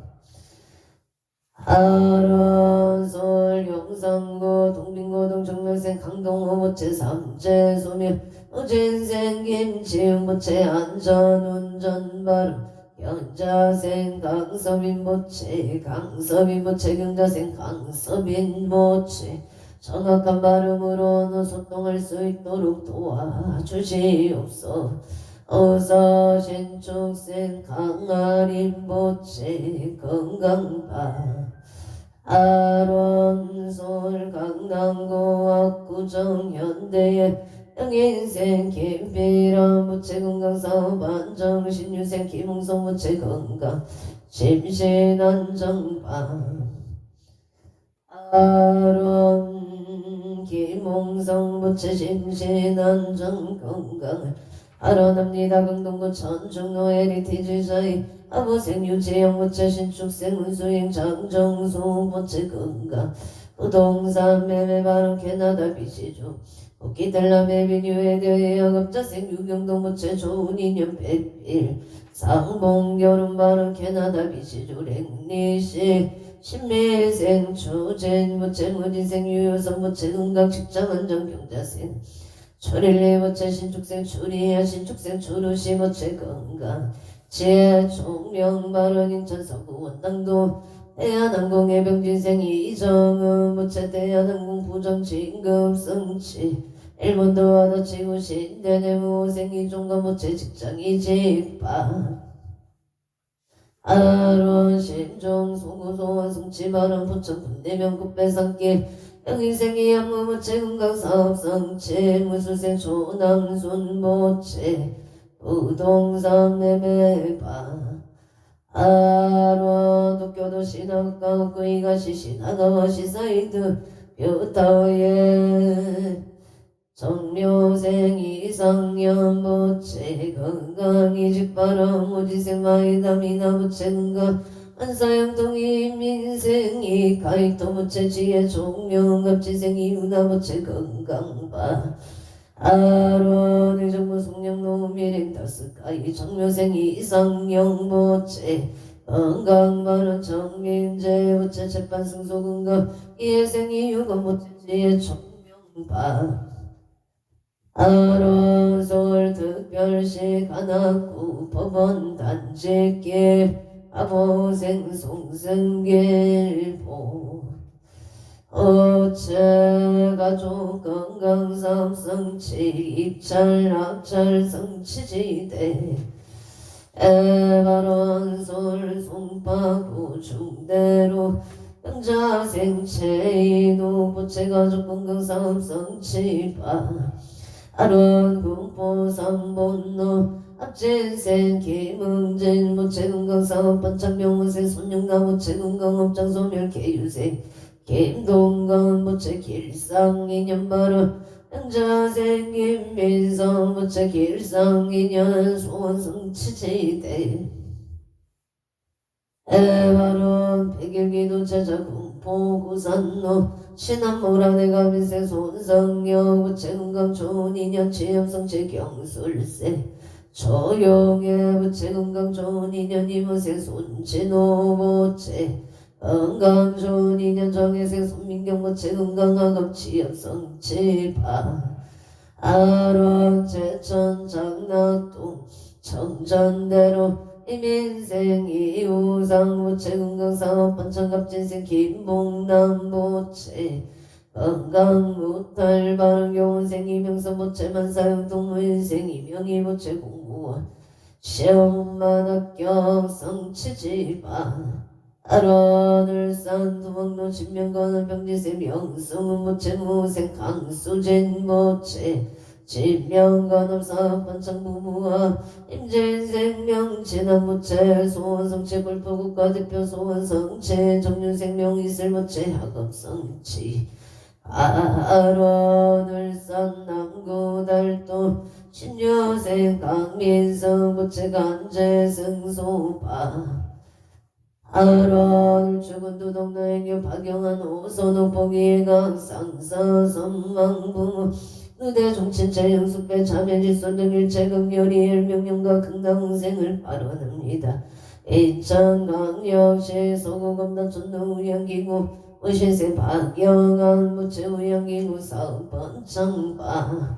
하란솔 영상고 동빙고동 정명생 강동호 모체 삼재소명 노진생 김지웅 모체 안전운전바로 경자생 강서빈 모체 경자생 강서빈 모체 정확한 발음으로 너 소통할 수 있도록 도와주시옵소. 어서 신축생 강아린 모체 건강바 아론솔 강남고 압구정 현대의 영인생 김비람 모체 건강사업 안정신유생 김홍성 모체 건강 심신안정방 아론 김홍성 모체 심신안정 건강 아론합니다. 강동구 천중로 에리티지자이 아보생 유지영 모체 신축생 운수행 장정수 모체 건강 부동산 매매 바로 캐나다 비시주 오키텔라 매비뉴에 대해 영업자생 유경동 모체 좋은 인연 배필 상봉 결혼 바로 캐나다 비시주 랭리시 신미생 초젠 모체 무진생 유효성 모체 건강 직장 안정 경자생 초릴리 모체 신축생 추리야 신축생 추루시 모체 건강 지혜 총명 발언 인천 서구 원당도 대한항공의 병진생 이정은 모체 대한항공 부정 진급 성치 일본도 와더치고 신대내무생 이종과 모체 직장이 직파 아론 신종 소구소원 성치 발언 부천 분대명 급배상길 영인생이 양무 모체 건강사업 성치 무술생 조남순 모체 부동산 매매바 아론 도쿄도 신학과 구이가시 신하가와시 사이드 뷰타오예 정묘생 이상년 모체 건강이직 바람 오지생 마이다미나 모체 건강 안사양동이 민생이 가입도 모체 지혜 종명갑지생이 유나 모체 건강바 아론 의정부 송영로 미림다스카이 정묘생이 이상영 모체 건강바람 정민재 모체 재판 승소 건강 이해생이 유건 모체 지혜 종명바 아론 서울특별시 관악구 법원 단지길 아보생 송승길보 어체가족 건강사업 성치 입찰 낙찰 성치지대 에바론솔 송파구 중대로 병자생 체이도 부채가족 건강사업 성치바 아론 군포 삼본로 앞진생 김응진 모체 건강사업 반창병원생 손영가 모체 건강업장 소멸 개유생 김동건 모체 길상인연바로 양자생 김민성 모체 길상인연 소원성 치지대 에바론 백일기도 제자 공포구산로 신안모라네가 민생 손성여 모체 건강 좋은 인연 취업성 제경술세 조용해 모체 건강 좋은 인연 이모생 손진호 모체 건강 좋은 인연 정혜생 손민경 모체 건강하금 지엽성 지파 아론 제천 장락동 청전대로 이민생 이우상 모체 건강사업 번창갑진생 김봉남 모체 건강 무탈 바른 교훈생 이명선 모체 만사용 동무인생 이명희 모체 공무원 시험만 합격 성취지바 아론을산 두목로 진명건은 병지세 명성은 모체 무생 강수진 모체 진명건업 사업 번창부부와 임진생명 진한모체 소원성체 골프국가대표 소원성체 정윤생명 이슬모체 학업성치 아론을산 남구달도 신여생 강민성 모체 간재승소바 아론 죽은 두동노행교 박영한 오선호 봉이강 상사 선망부 누대 종친체 영숙배 자매질손 등 일체극렬이 일명령과 극당생을 발언합니다. 인천광역시 서구검단 전노우양기구 의신생 박영한 무체우양기구 사업번창바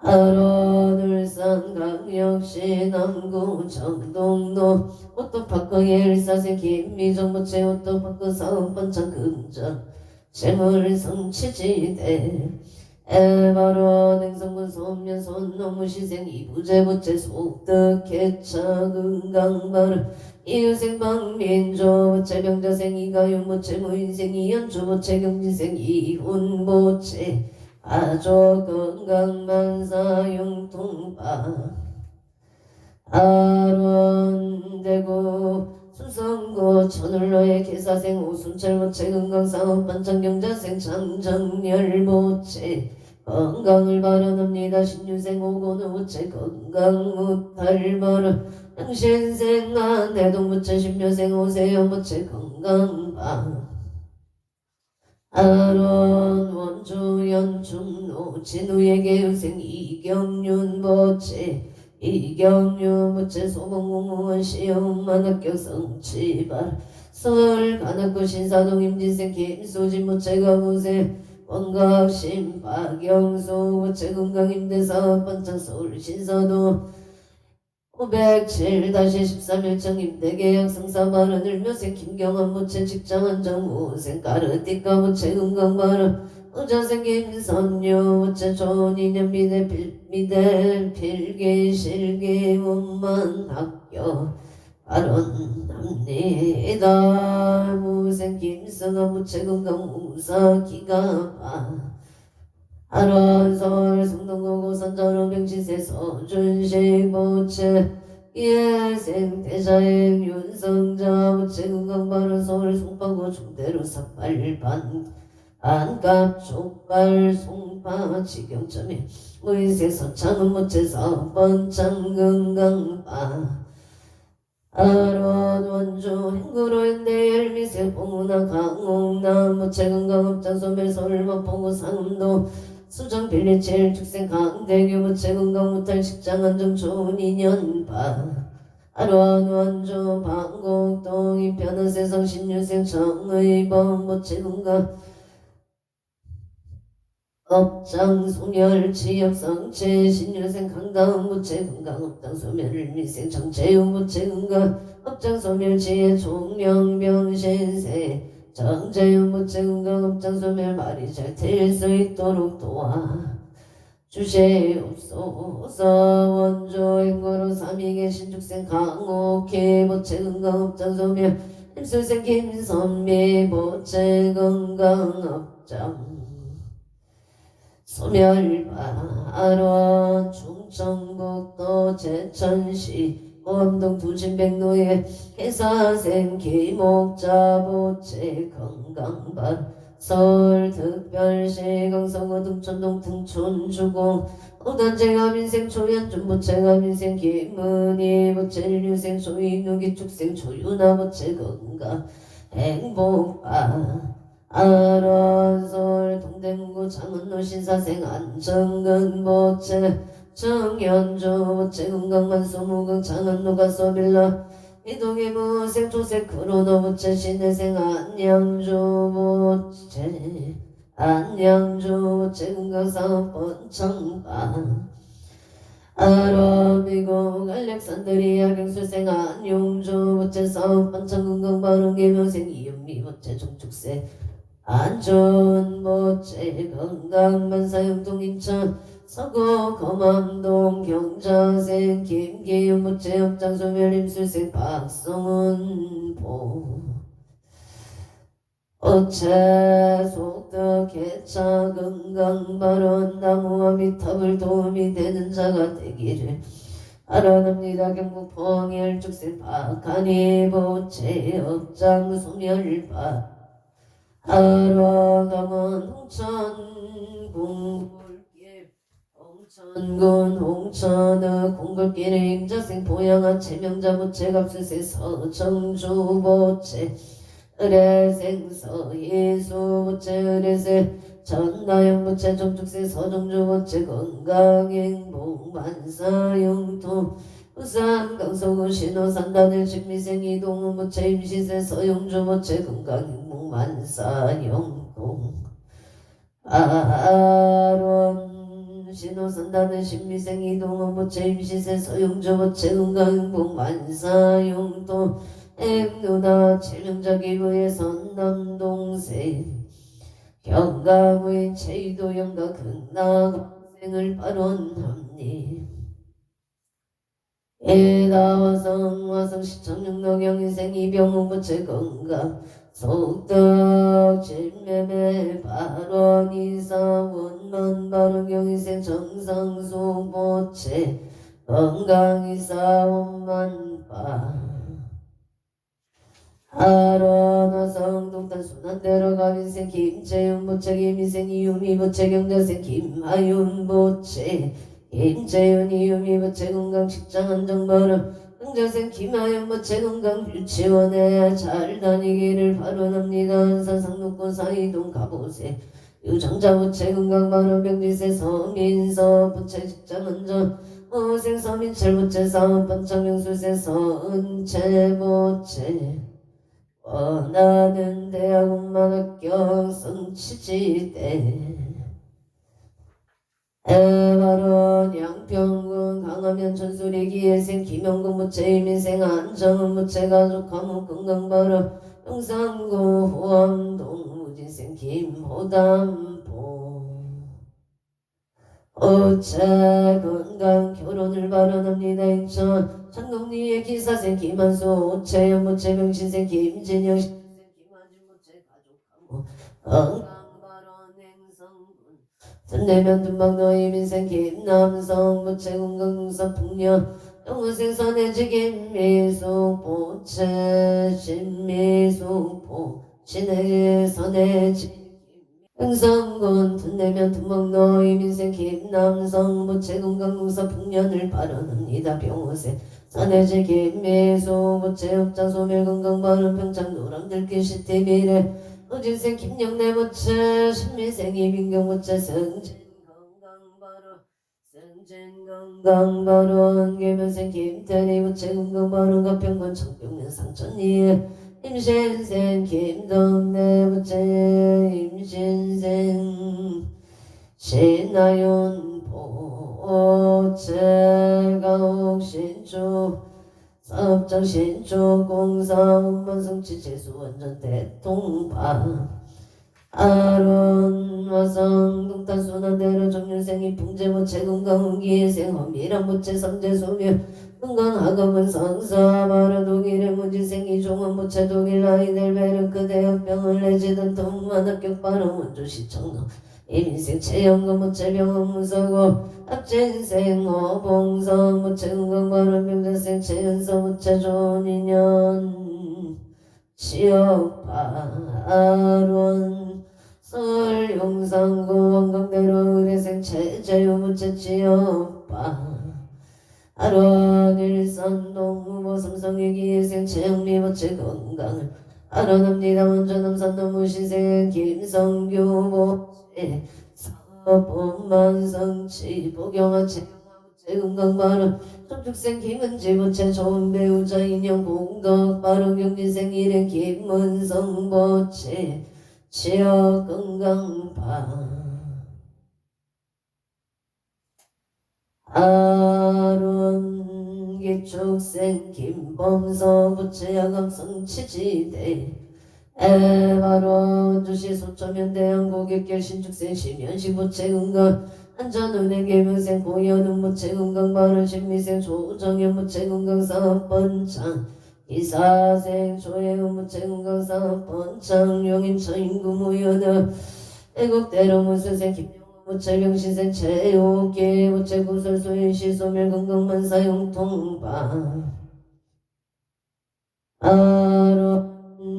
아론을산 강역시 남구 정동로 오토파크 일사생 김미정 모체 오토파크 사업번창 금전 재물성취지대 에바론 행성군 소면 손노무시생 이부제부체 속득개차 금강바르 이유생 방민조 모체병자생 이가윤 모체 무인생 이연주 모체 경진생 이훈모체 아조 건강만사 용통바 아론대구 수성구 천을로의 개사생 오순철 모체 건강사업 반창경자생 장정열 모체 건강을 바라합니다. 신유생 오고는 모체 건강 무탈 바라 양신생 안해동 모체 신묘생 오세영 모체 건강바 아론 원주 연충노 진우의 개유생 이경윤 모체 이경유 모체 소봉공무원 시험만 합격 성취발 서울 간악구 신사동 임진생 김소진 모체가 모세 원각신 박영수 모체 건강임대사업 번창 서울 신사동 507-13 일정 임대계약 성사발언 을묘생 김경환 모체 직장안정 모생 까르띠까 모체 건강발언 의자생 김선유 모체 좋은인연 미대 필기 실기 원만 학교 발언합니다. 무생 김승아 모체 건강 무사 기가바 아론 서울 성동구 고산자로 병치세 서준식 모체 예생 대자행 윤성자 모체 건강발언 서울 송파구 중대로 삭발반 안갑 족발 송파 직영점에 무인세 서창은 모체 사번창 건강바 아론 원주 행구로 현대 열미세 봉우나 강홍나 모체 건강업장 소멸 서울 마포구 상암도 수정 빌리칠 축생 강대교 모체 건강 무탈 직장 안정 좋은 인연바 아론 원주 방곡동 이편은 세상 신유생 정의범 모체 건강 업장 소멸 지역성체 신유생 강당 모체 건강 업장 소멸 미생 정체용 모체 건강 업장 소멸 지혜 총명병신세 정재윤 모체 건강 업장 소멸 말이 잘 될 수 있도록 도와 주시옵소서. 원조 행거로 삼위계 신축생 강옥희 모체 건강 업장 소멸 임술생 김선미 모체 건강 업장 소멸바 아론 충청북도 제천시 모암동 두진백로의 회사생 기목자 모체 건강바 서울특별시 강서구 등촌동 등촌주공 오단제가 민생 초연중 모체가 민생 김은희 모체 인류생 조인우기 축생 조윤아 모체 건강 행복바 아론 서울 동대문구 장은로 신사생 안정근 모체 정연주 모체 건강만수 무극 장안로가 서빌라 이동의 무생 조색 크로노 부채 신내생 안양주 부채 안양주 부채 금강사업 번창반 아람이고 알렉산드리아 경술생 안용주 부채 사업 번창금강 바른계묘생 이은미 부채 종축생 안전 부채 건강만사용동 인천 서구 검암동 경자생 김기윤 부채 역장소멸 임술생 박성은 보 어체 속덕 개차 건강발언 나무와 미탑을 도움이 되는 자가 되기를 바라옵니다. 경북 포항의 일축생 박하니 부채 업장 소멸파 하러강원 홍천 공굴길 홍천군 홍천의 공굴길의 임자생 보양한 체명자 부채 갑수세 서정주 부채 의뢰생 서예수 부채 의뢰생 전나영 부채 정축생 서정주 부채 건강행복 만사용통 부산 강서구 신호산단의 신미생 이동훈 부채 임시세 서용주 부채 건강행복 만사용통 아론 신호산단의 신미생 이동훈 부채 임시세 서용주 부채 건강행복 만사용통 앵누나 칠명자 기부의 선남동생 경가부인 체이도 영가 극락생을 발언합니 에다화성 화성 시청영로 경인생 이병호 부채 건강 속덕 진매매 발언 이사 원만 발언 경인생 정상수 부채 건강 이사 원만 바 아론화성 동탄 순환대로 가민생 김재윤 부채 김희생 이유미 부채 경자생 김하윤 부채 김재윤 이유미 부채 건강 직장 안정바람 경자생 김하윤 부채 건강 유치원에 잘 다니기를 바라옵니다. 안산 상록군 사이동 가보세 유정자 부채 건강 바람 병지세 서민서 부채 직장 안정 어생 서민철 부채 사업 번창명술세 서은채 부채 원하는 대학원만 합격 성취지대 에바론 양평군 강화면 전술이 기회생 김영근 부채 이민생 안정은 부채 가족 감옥 건강바로 영산구 후암동 우진생 김호담보 어체 건강 결혼을 발언합니다. 인천 창동리의 기사생 김한수 오채연 부채 명신생 김진영 신생 김하진 부채 가족하고 건강 발언 행성군 전내면 둔방도 이민생 김남성 부채 건강공사 풍년 영우생 선해지 김미숙 부채 신미숙 보 신의 선해지 흥성군 둔내면 둔방로 이민생 김남성 부채 건강공사 풍년을 발언합니다. 병호생 산해지 김미수 부채 업장 소멸 건강발언 평창 노랑들길 시티미래 어진생 김영래 부채 신미생 이민경 부채 승진 건강발언 계면생 김태리 부채 건강발언 가평군 청평면 상천리에 임신생 김덕래 부채 임신생 신하윤 부채 가옥 신주 사업장 신주 공사 운반성취 재수원전 대통파 아론 화성 동탄 순환대로 정윤생이 풍재부채 건강훈기생 허미란 부채 삼재소멸 건강학업은 성사 바로 독일의 무지생이 종원부채 독일 아이들 베르크 대학병을 내지던 통만 합격 바로 원주시청로 이민생 체험금 부채 병원 무서고 합진생 어봉성 부채 건강 바로 병자생 체연서 부채 좋은 인연 취업하론 서울 용산구 원광대로 의뢰생 체제유 부채 취업하 아론 일산 동무보 삼성의 기회생 최영미 부채 건강을 아론합니다. 먼저 남산 노무시생 김성규 부채 사업본만 성취 보경화 채영화 건강바람 성축생 김은지 부채 좋은 배우자 인형 공덕 바로 경진생 일행 김문성 부채 지역 건강바 아론 기축생 김범서 부채 야감성 치지대 에바론 주시 소초면대한 고객결 신축생 심연식 부채 건강 안전운행 개명생 고연운 무채 건강바른 신미생 조정현 무채 건강사업 번창 이사생 조혜은 무채 건강사업 번창 용인처 인구무연은 애국대로 무술생 김영호 무채 병신생 최옥계 무채 구설소인시 소멸 건강만사 용통바 아론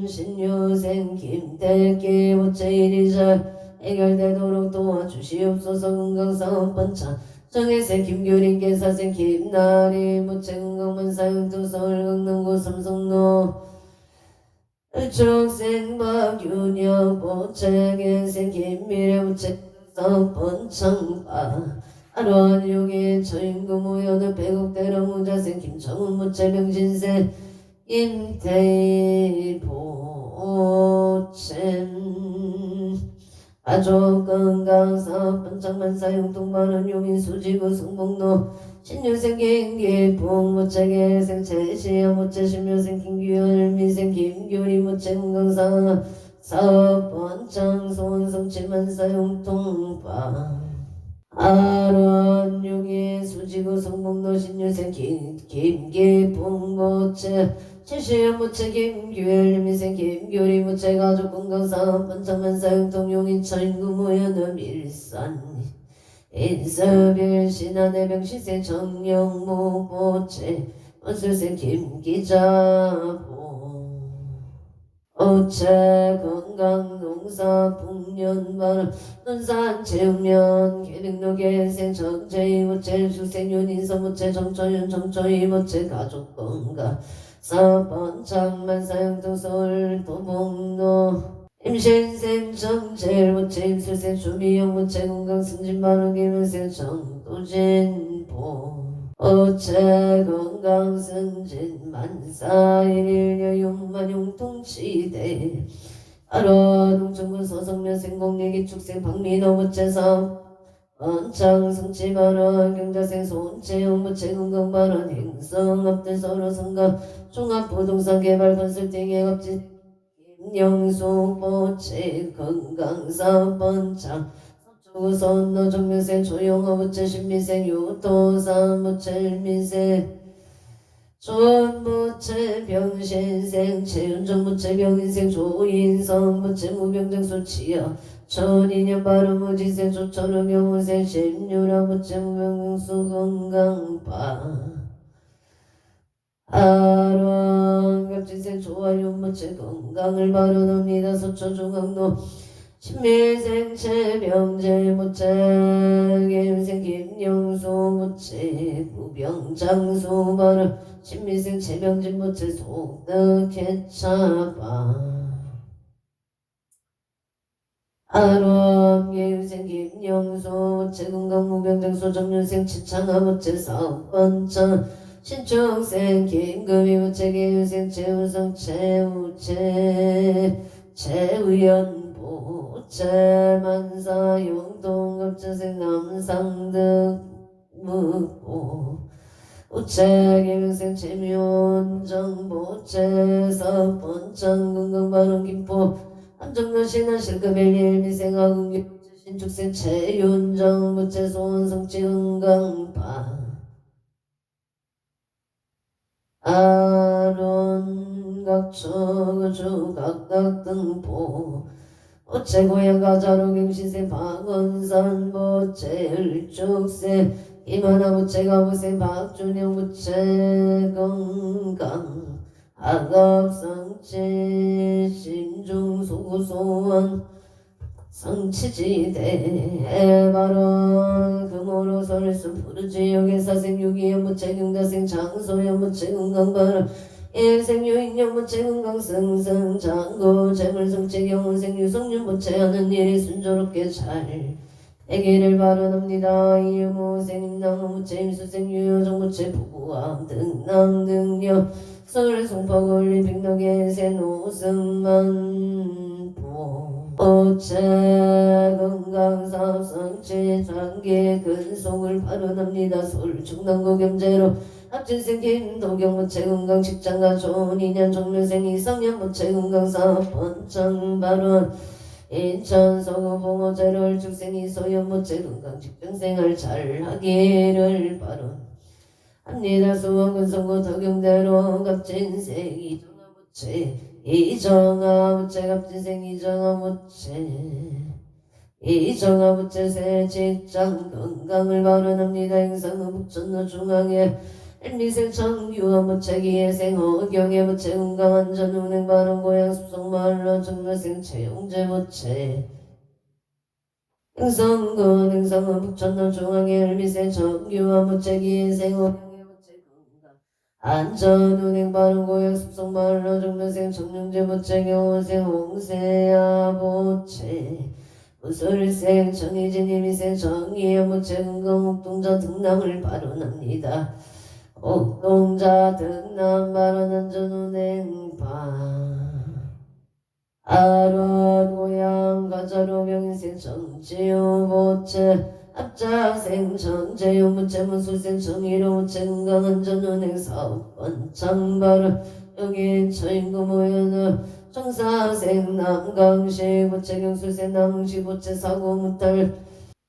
신유생 김태기 무채 이리자 해결되도록 도와주시옵소서. 건강사업 번창 정혜생 김규린 계사생 김나리 무채 건강만사 용통 서울 강남구 삼성로 초록생 박윤영 보채 개생 김미래 무채 건강사업 번창바 아로한 용인 처인구 무연은 배국대로 무자생 김정훈 무채 명진생 임태희 보채 가족 건강사업 번창만사 용통바른 용인 수지구 성북로 신유생 김기풍 무채 개생 채시여 무채 신유생 김규현 미생 김규리 무채 건강사 사업 번창 소원성취만사 용통바 아론 용인 수지구 성북로 신유생 김기풍 무채 최시현 무채 김규일 미생 김규리 무채 가족 건강사업 번창만사 용통 용인처 인구무연은 밀산 인서빌 신한의 병시생 정영무 보채 원술생 김기자보 어채 건강농사 풍년바람 논산 체육면 계백로 개생 정체이 무채 수생 윤인서 무채 정초윤 정초이 무채 가족 건강 사번창만사 용통서울 도봉로 임신생 정체일 무채 임술생 주미영 무채 건강 승진바로 김은생 정도진보 어채 건강 승진 만사 일일여 용만 용통치대 아론 홍천군 서성면 생공례기 축생 박민호 무채 사업 번창 성취발언 경자생 손채용 무채 건강발언 행성 업들 서로 성감 종합부동산 개발 컨설팅 해업지 김영수 보채 건강사업 번창 서초구선로 정명생 조용호 무채 신미생 유토사 무채 일미생 조무채 병신생 최윤정 무채 병인생 조인성 무채 무병정 수치여 천인년 바르무지생 조철우 경우생 신유라 무채 무병수 건강바 아론 갑진생 조화윤 무채 건강을 바르옵니다. 서초중앙로 신미생 최병재 무채 김생 김영수 무채 무병장수 바르 신미생 최병진 무채 속덕해차바 아론 예유생 김영수 무채 건강 무병장수 정윤생 치창아 무채 사업번창 신축생 김금희 무채 계유생 최우성 최우채 최우연보 채만사 용동급주생 남상득 묵보 우채 계유생 최미원정 보채 사업번창 건강바른 김포 함정면 신한 실급일일 미생하군기 신축생 최윤정 무채 소원성치 건강바 아론 각처주 각각 등보 어째 고향 가자로 경신생 박원산 보채 을축생 이만하 무채 가부생 박준영 무채 건강 악업성치 신중소구소원 성치지대 바론 금오로 설수 푸르지역의 사생 유기의 무채 경자생 장소의 무채 건강바람 일생유인영 무채 건강 승승 장고 재물성치 경운생 유성윤 무채 하는 일이 순조롭게 잘 대기를 발언합니다. 이유무생 임나무무체 임수생 유효정무체 부부암 등남등여 서울 송파굴리 백덕의 노승만보 어체 건강사업성체 장기 근속을 발언합니다. 서울 충남구 겸재로 합진생 김도경무체 건강직장가 좋은 인연 정묘생 이상년무체 건강사업 번창 발언 인천 서구 봉어제를 축생이 소연무체 건강직장생활 잘하기를 바론합니다. 수원군성구 덕용대로 갑진생 이정아무체 이정아무체 갑진생 이정아무체 새 직장 건강을 바론합니다. 행상은 북천로 중앙에 일미생 청규어무체 기예생 어경예무체 건강안전 운행 발언 고향 숲속마을로 정묘생 채용제무체 행성군 행성은 북천로 중앙에 일미생 청규어무체 기예생 어경예무체 건강 안전 운행 발언 고향 숲속마을로 정묘생 청룡제무체 경호생 홍세아보체 무술생 정희진 이미생 정의여무체 건강옥동자 등남을 발언합니다. 옥동자 등남 발언 안전운행파 아론 고향 가자로 명인생 정지효보체 합자생 정재효무체 무술생 정의로무체 건강안전운행 사업번 장발언 여긴 처인구 모여는 청사생 남강시 보체 경술생 남흥시 보체 사고무탈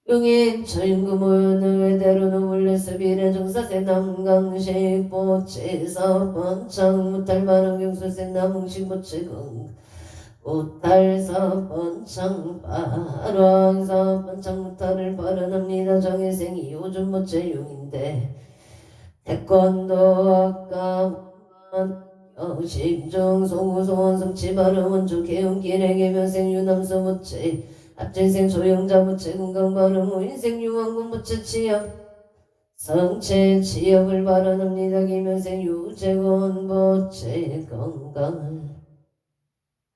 용인 처인구 모여는 외대로는 원래서 비례 정사생 남강시 보체 사업번 무탈 경술생 남흥시 보체 건 무탈사번 창발왕 사번 창무탈을 발언합니다. 정혜생이 요즘 모체 용인데 태권도 학과 심중 송구소원 성치 발음 원주 개운길의 개면생 유남수 모체 합진생 조영자 모체 건강 발음 우인생 유왕군 모체 취업 성체 취업을 발언합니다. 김현생 유재원 모체 건강을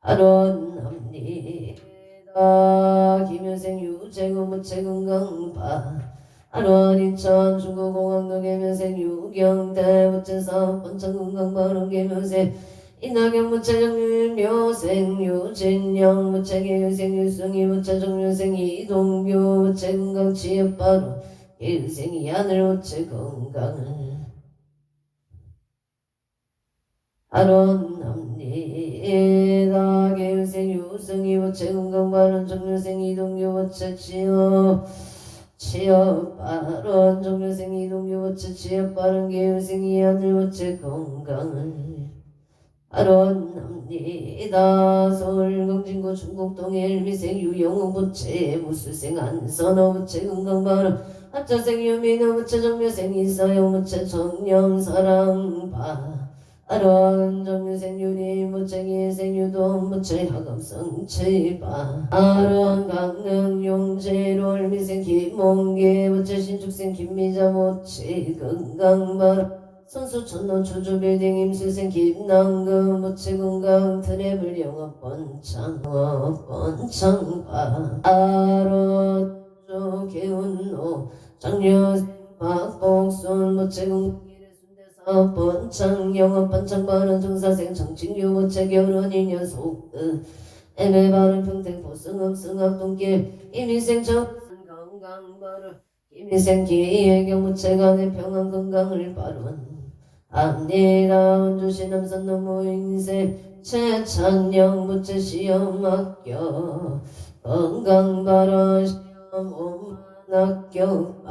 발언합니다. 김현생 유재원 모체 건강파 발언 인천 중구공항도 개면생 유경대 모체 사업번창 건강 발언 개면생 이낙연 모체 정유묘생 유진영 모체 개유생 유승희 모체 정유생 이동규 모체 건강 취업 발언 개유생 이하늘 모체 건강을 발언합니다. 개유생 유승희 모체 건강 발언 정유생 이동규 모체 취업 발언 정유생 이동규 모체 취업 발언 개유생 이하늘 모체 건강을 발언합니다. 서울 경진구 중곡동 일미생 유영우 모체 무술생 안선호 모체 건강 발언 합자생 유민호 모체 정묘생 이사영 모체 정념사랑 발언 정유생 유리 모체 기생 유동 모체 하감성 체바 발언 강릉 용재로 일미생 김몽계 모체 신축생 김미자 모체 건강 발언 선수 천론 주주빌딩 임수생 김남금 모체 건강 트래블 영업 번창 발언 개운노 장려생 박복순 모체 건강 번창 영업 번창 발언 정사생 정칭유 모체 결혼 인연 속뜻 애매 발언 평생 보승업 승합 동길 이민생 정선 건강 발언 이민생 기예경 모체 간의 평안 건강을 발언합니다. 원주시 남산 노모 인생 최찬영 모체 시험 합격 건강 발언 시험 오만 합격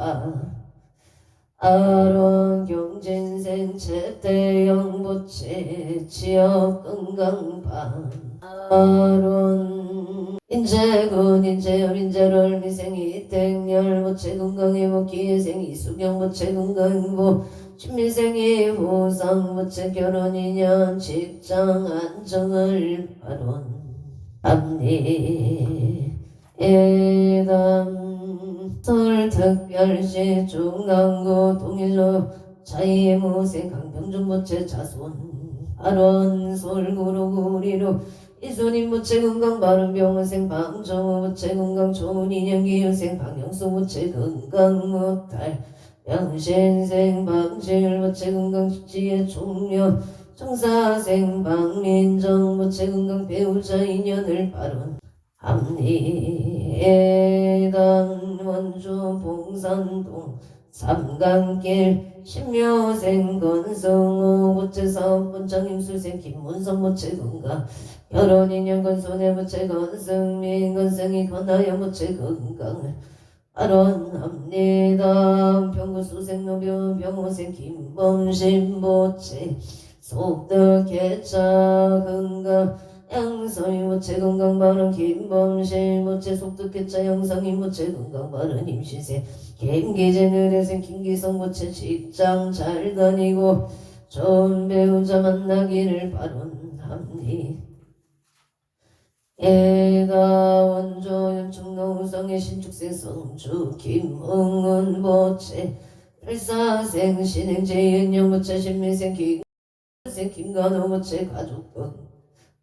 발언 경진생 채태영 보체 취업 건강 발언 인재군 인재열 인재롤 미생 이택열 보체 건강행복 기회생 이수경 보체 건강행복 취미생이 후상 보체 결혼 인연 직장 안정을 발언합니다. 서울특별시 중랑구 동일로 차이무생 강병준 보체 자손 발원 솔구로구리로 이순인 부채 건강 바른 병원생 방정호 부채 건강 좋은 인연 기운생 방영수 부채 건강 무탈 병신생 방실 부채 건강 지혜 총명 정사생 방민정 부채 건강 배우자 인연을 바른 합리해당 원주 봉산동 삼강길 신묘생 건성호 부채 사업본장 임수생 김문성 부채 건강 결혼인연 건손해 부채 건승민 건승이 건하여 부채 건강 발언합니다. 병구수생노병 병호생 김범신 부채 속덕 개차 건강 양성이 무채 건강 바른 김범실 무채 속덕 개차 양성이 무채 건강 바른 임시세 김기재 느레생 김기성 무채 직장 잘 다니고 좋은 배우자 만나기를 바론합니다. 애가 원조 연충노우성의 신축생 성주 김응은 보채 일사생 신행제연영 보채 신미생 김생 김간호 보채 가족분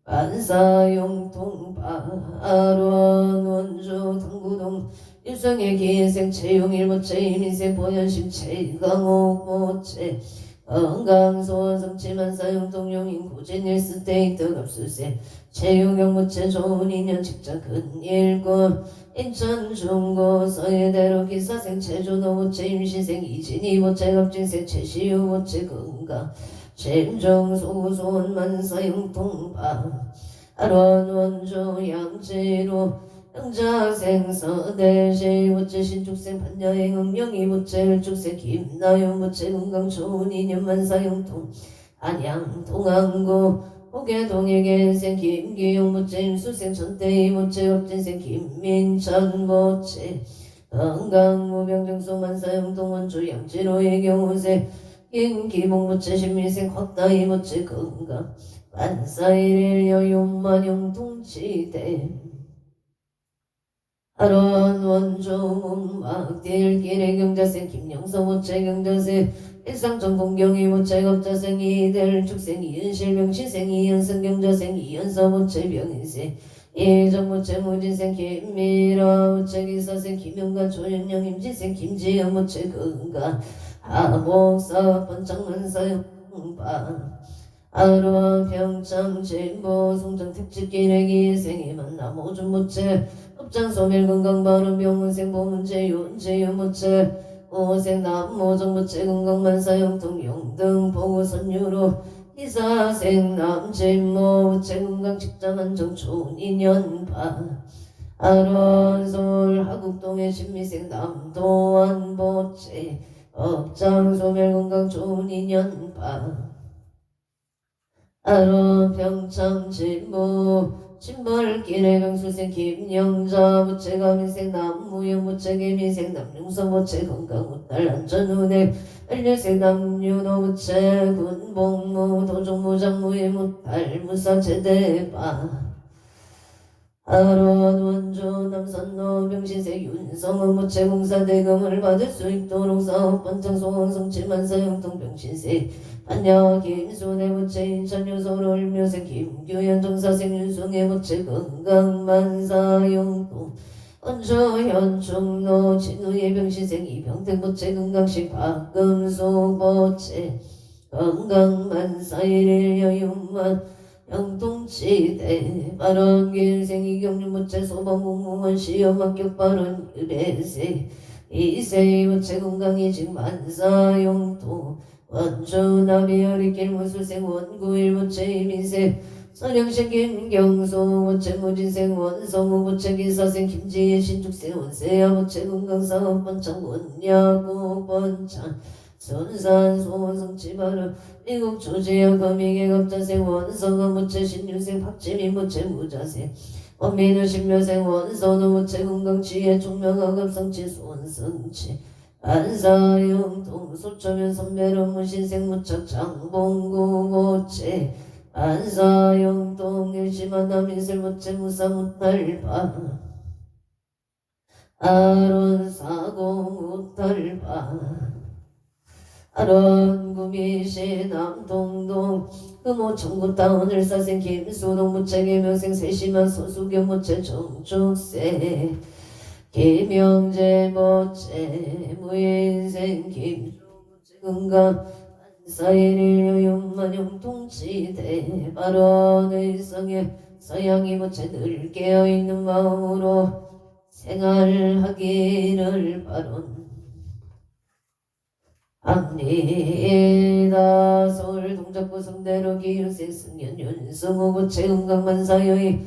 반사용통 바론 원조 당구동 일성의 기생 채용일 보채 이민생 보현심 채강호 보채 건강소원 성취만 사용통용인 고진일 스테이트 갑수세 채용형 무채 좋은 인연 직장 근일권 인천 중고 서해대로 기사생 체조노 무채 임시생 이진이 무채 갑진생 채시유 무채 건강 잼정 소소원 만사용통방 아론 원조 양지로 영자생 서대시 무채 신축생 판야행 응명이 무채 일축생 김나영 무채 건강 좋은 인연 만사용통 안양 동안고 호계동일계생 김기용 무채 임수생 전태희 무채 업진생 김민천 무채 건강 무병정소 만사용통 원조 양지로의 경우세 김기봉 무채 신민생 컸다이 무채 건강 반사일일 여용만용 통치대 아론 원조 문막딜 길의 경자생 김영서 무채 경자생 일상전 공경이 무채 겁자생 이들 축생 이은실 명시생 이연승 경자생 이연서 무채 병인생 예정 무채 무진생 김미라 무채 기사생 김영가 조연영 임지생 김지연 무채 건강 하목사 번창만사 영방 아론 평창 진보 송정 특집길의 기생이 만나 모준 무채 업장 소멸 건강 바른 병원생 보문제 윤제유 무채 오생 남모정 무채 건강 만사 영통 용등 보고 선유로 이사생 남진모 무채 건강 직장 안정 좋은 인연 바 아론솔 하국동의 신미생 남도안 보채 업장 소멸 건강 좋은 인연 바 아론 평창 진보 신벌길의 병수생 김영자 무채가민생 남무영 무채개미생 남용서 무채 건강 우탈 안전운행 알려생 남유노 무채 군복무 도종무장무의 무탈 무사제대바 아론 원조 남선노 병신세 윤성은 무채 공사대금을 받을 수 있도록 사업번창 소원 성취만사 영통 병신세 안녕 김순의 무채 인천유소로 일묘생 김규현 정사생 윤승의 무채 건강만사 용통 원조현 충노 진우의 병신생 이병택 무채 건강식 박금소 보채 건강만사 일일 여윤만 영통치대 발언길생 이경유 무채 소방공무원 시험 합격 발언 의뢰세 이세 무채 건강이직 만사 용통 원주 남이어리길 무술생 원구일 무채 이민생 선영생 김경소 무채 무진생 원성우 무채 기사생 김지혜 신축생 원세야 무채 건강사업 번창 원야구 번창 선산 소원성치 바른 미국 조지아 거미계 갑자생 원성은 무채 신유생 박지민 무채 무자생 원민우 신묘생 원선우 무채 건강치의 총명학업성치 소원성치 안사용통 소초면 선배로 무신생 무척 장봉구 무채 안사용통 일심한 남인슬 무채 무사 무탈바 아론 사고 무탈바 아런구미시 남동동 금호천구 따오늘 사생 김수동 무채 명생 세심한 소수교 무채 정축세 김영재 모채 무인생 김수 무채 금강 사일일 용만용 통치대 발언의 성에 서양이 무채 늘 깨어있는 마음으로 생활하기를 바론 합니다. 서울 동작구 성대로 기일생 승연 윤승우 구체 은강만사여의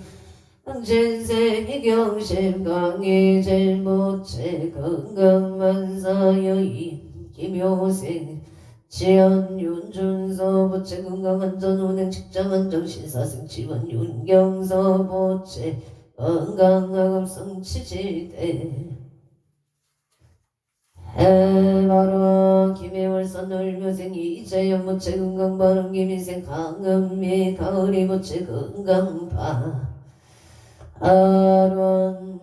당진생 희경심 강의 제일모체 건강만사여의 김효생 지연 윤준서 보채 건강안전운행 직장안정 신사승 지원 윤경서 보채 건강학업성 치지대 해바로 김해월선 을묘생 이재현 모채 건강바른 김인생 강은미 가을이 모채 건강파 아론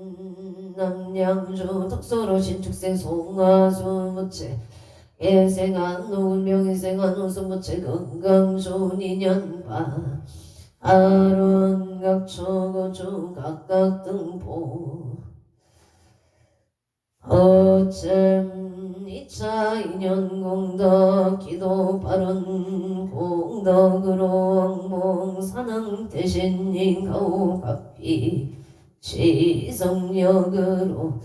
남양주 덕소로 신축생 송하수 모채 예생 안노은 명예생 안호수 모채 건강 좋은 인연파 아론 각초고주 각각 등보 어쩜 이차 인연 공덕 기도 바른 공덕으로 왕몽 사능 대신 가오각비 지성력으로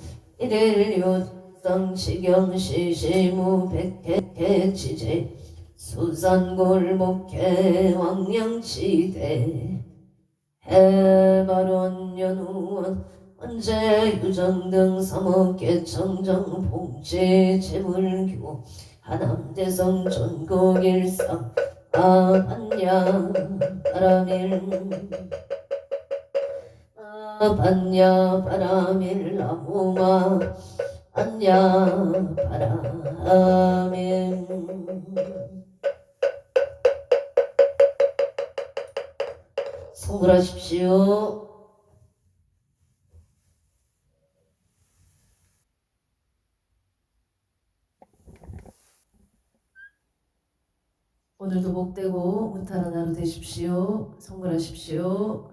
일일 요상 시경시시무 백해치제 수산골목해 왕양치대 해바론 연우원 언제 유정등 삼업계 청정 봉제 재물교 하남대성 전국일상 아반야 바라밀 아반야 바라밀 나무마 안야 바라밀 성불하십시오. 오늘도 복되고 무탈한 하루 되십시오. 성불하십시오.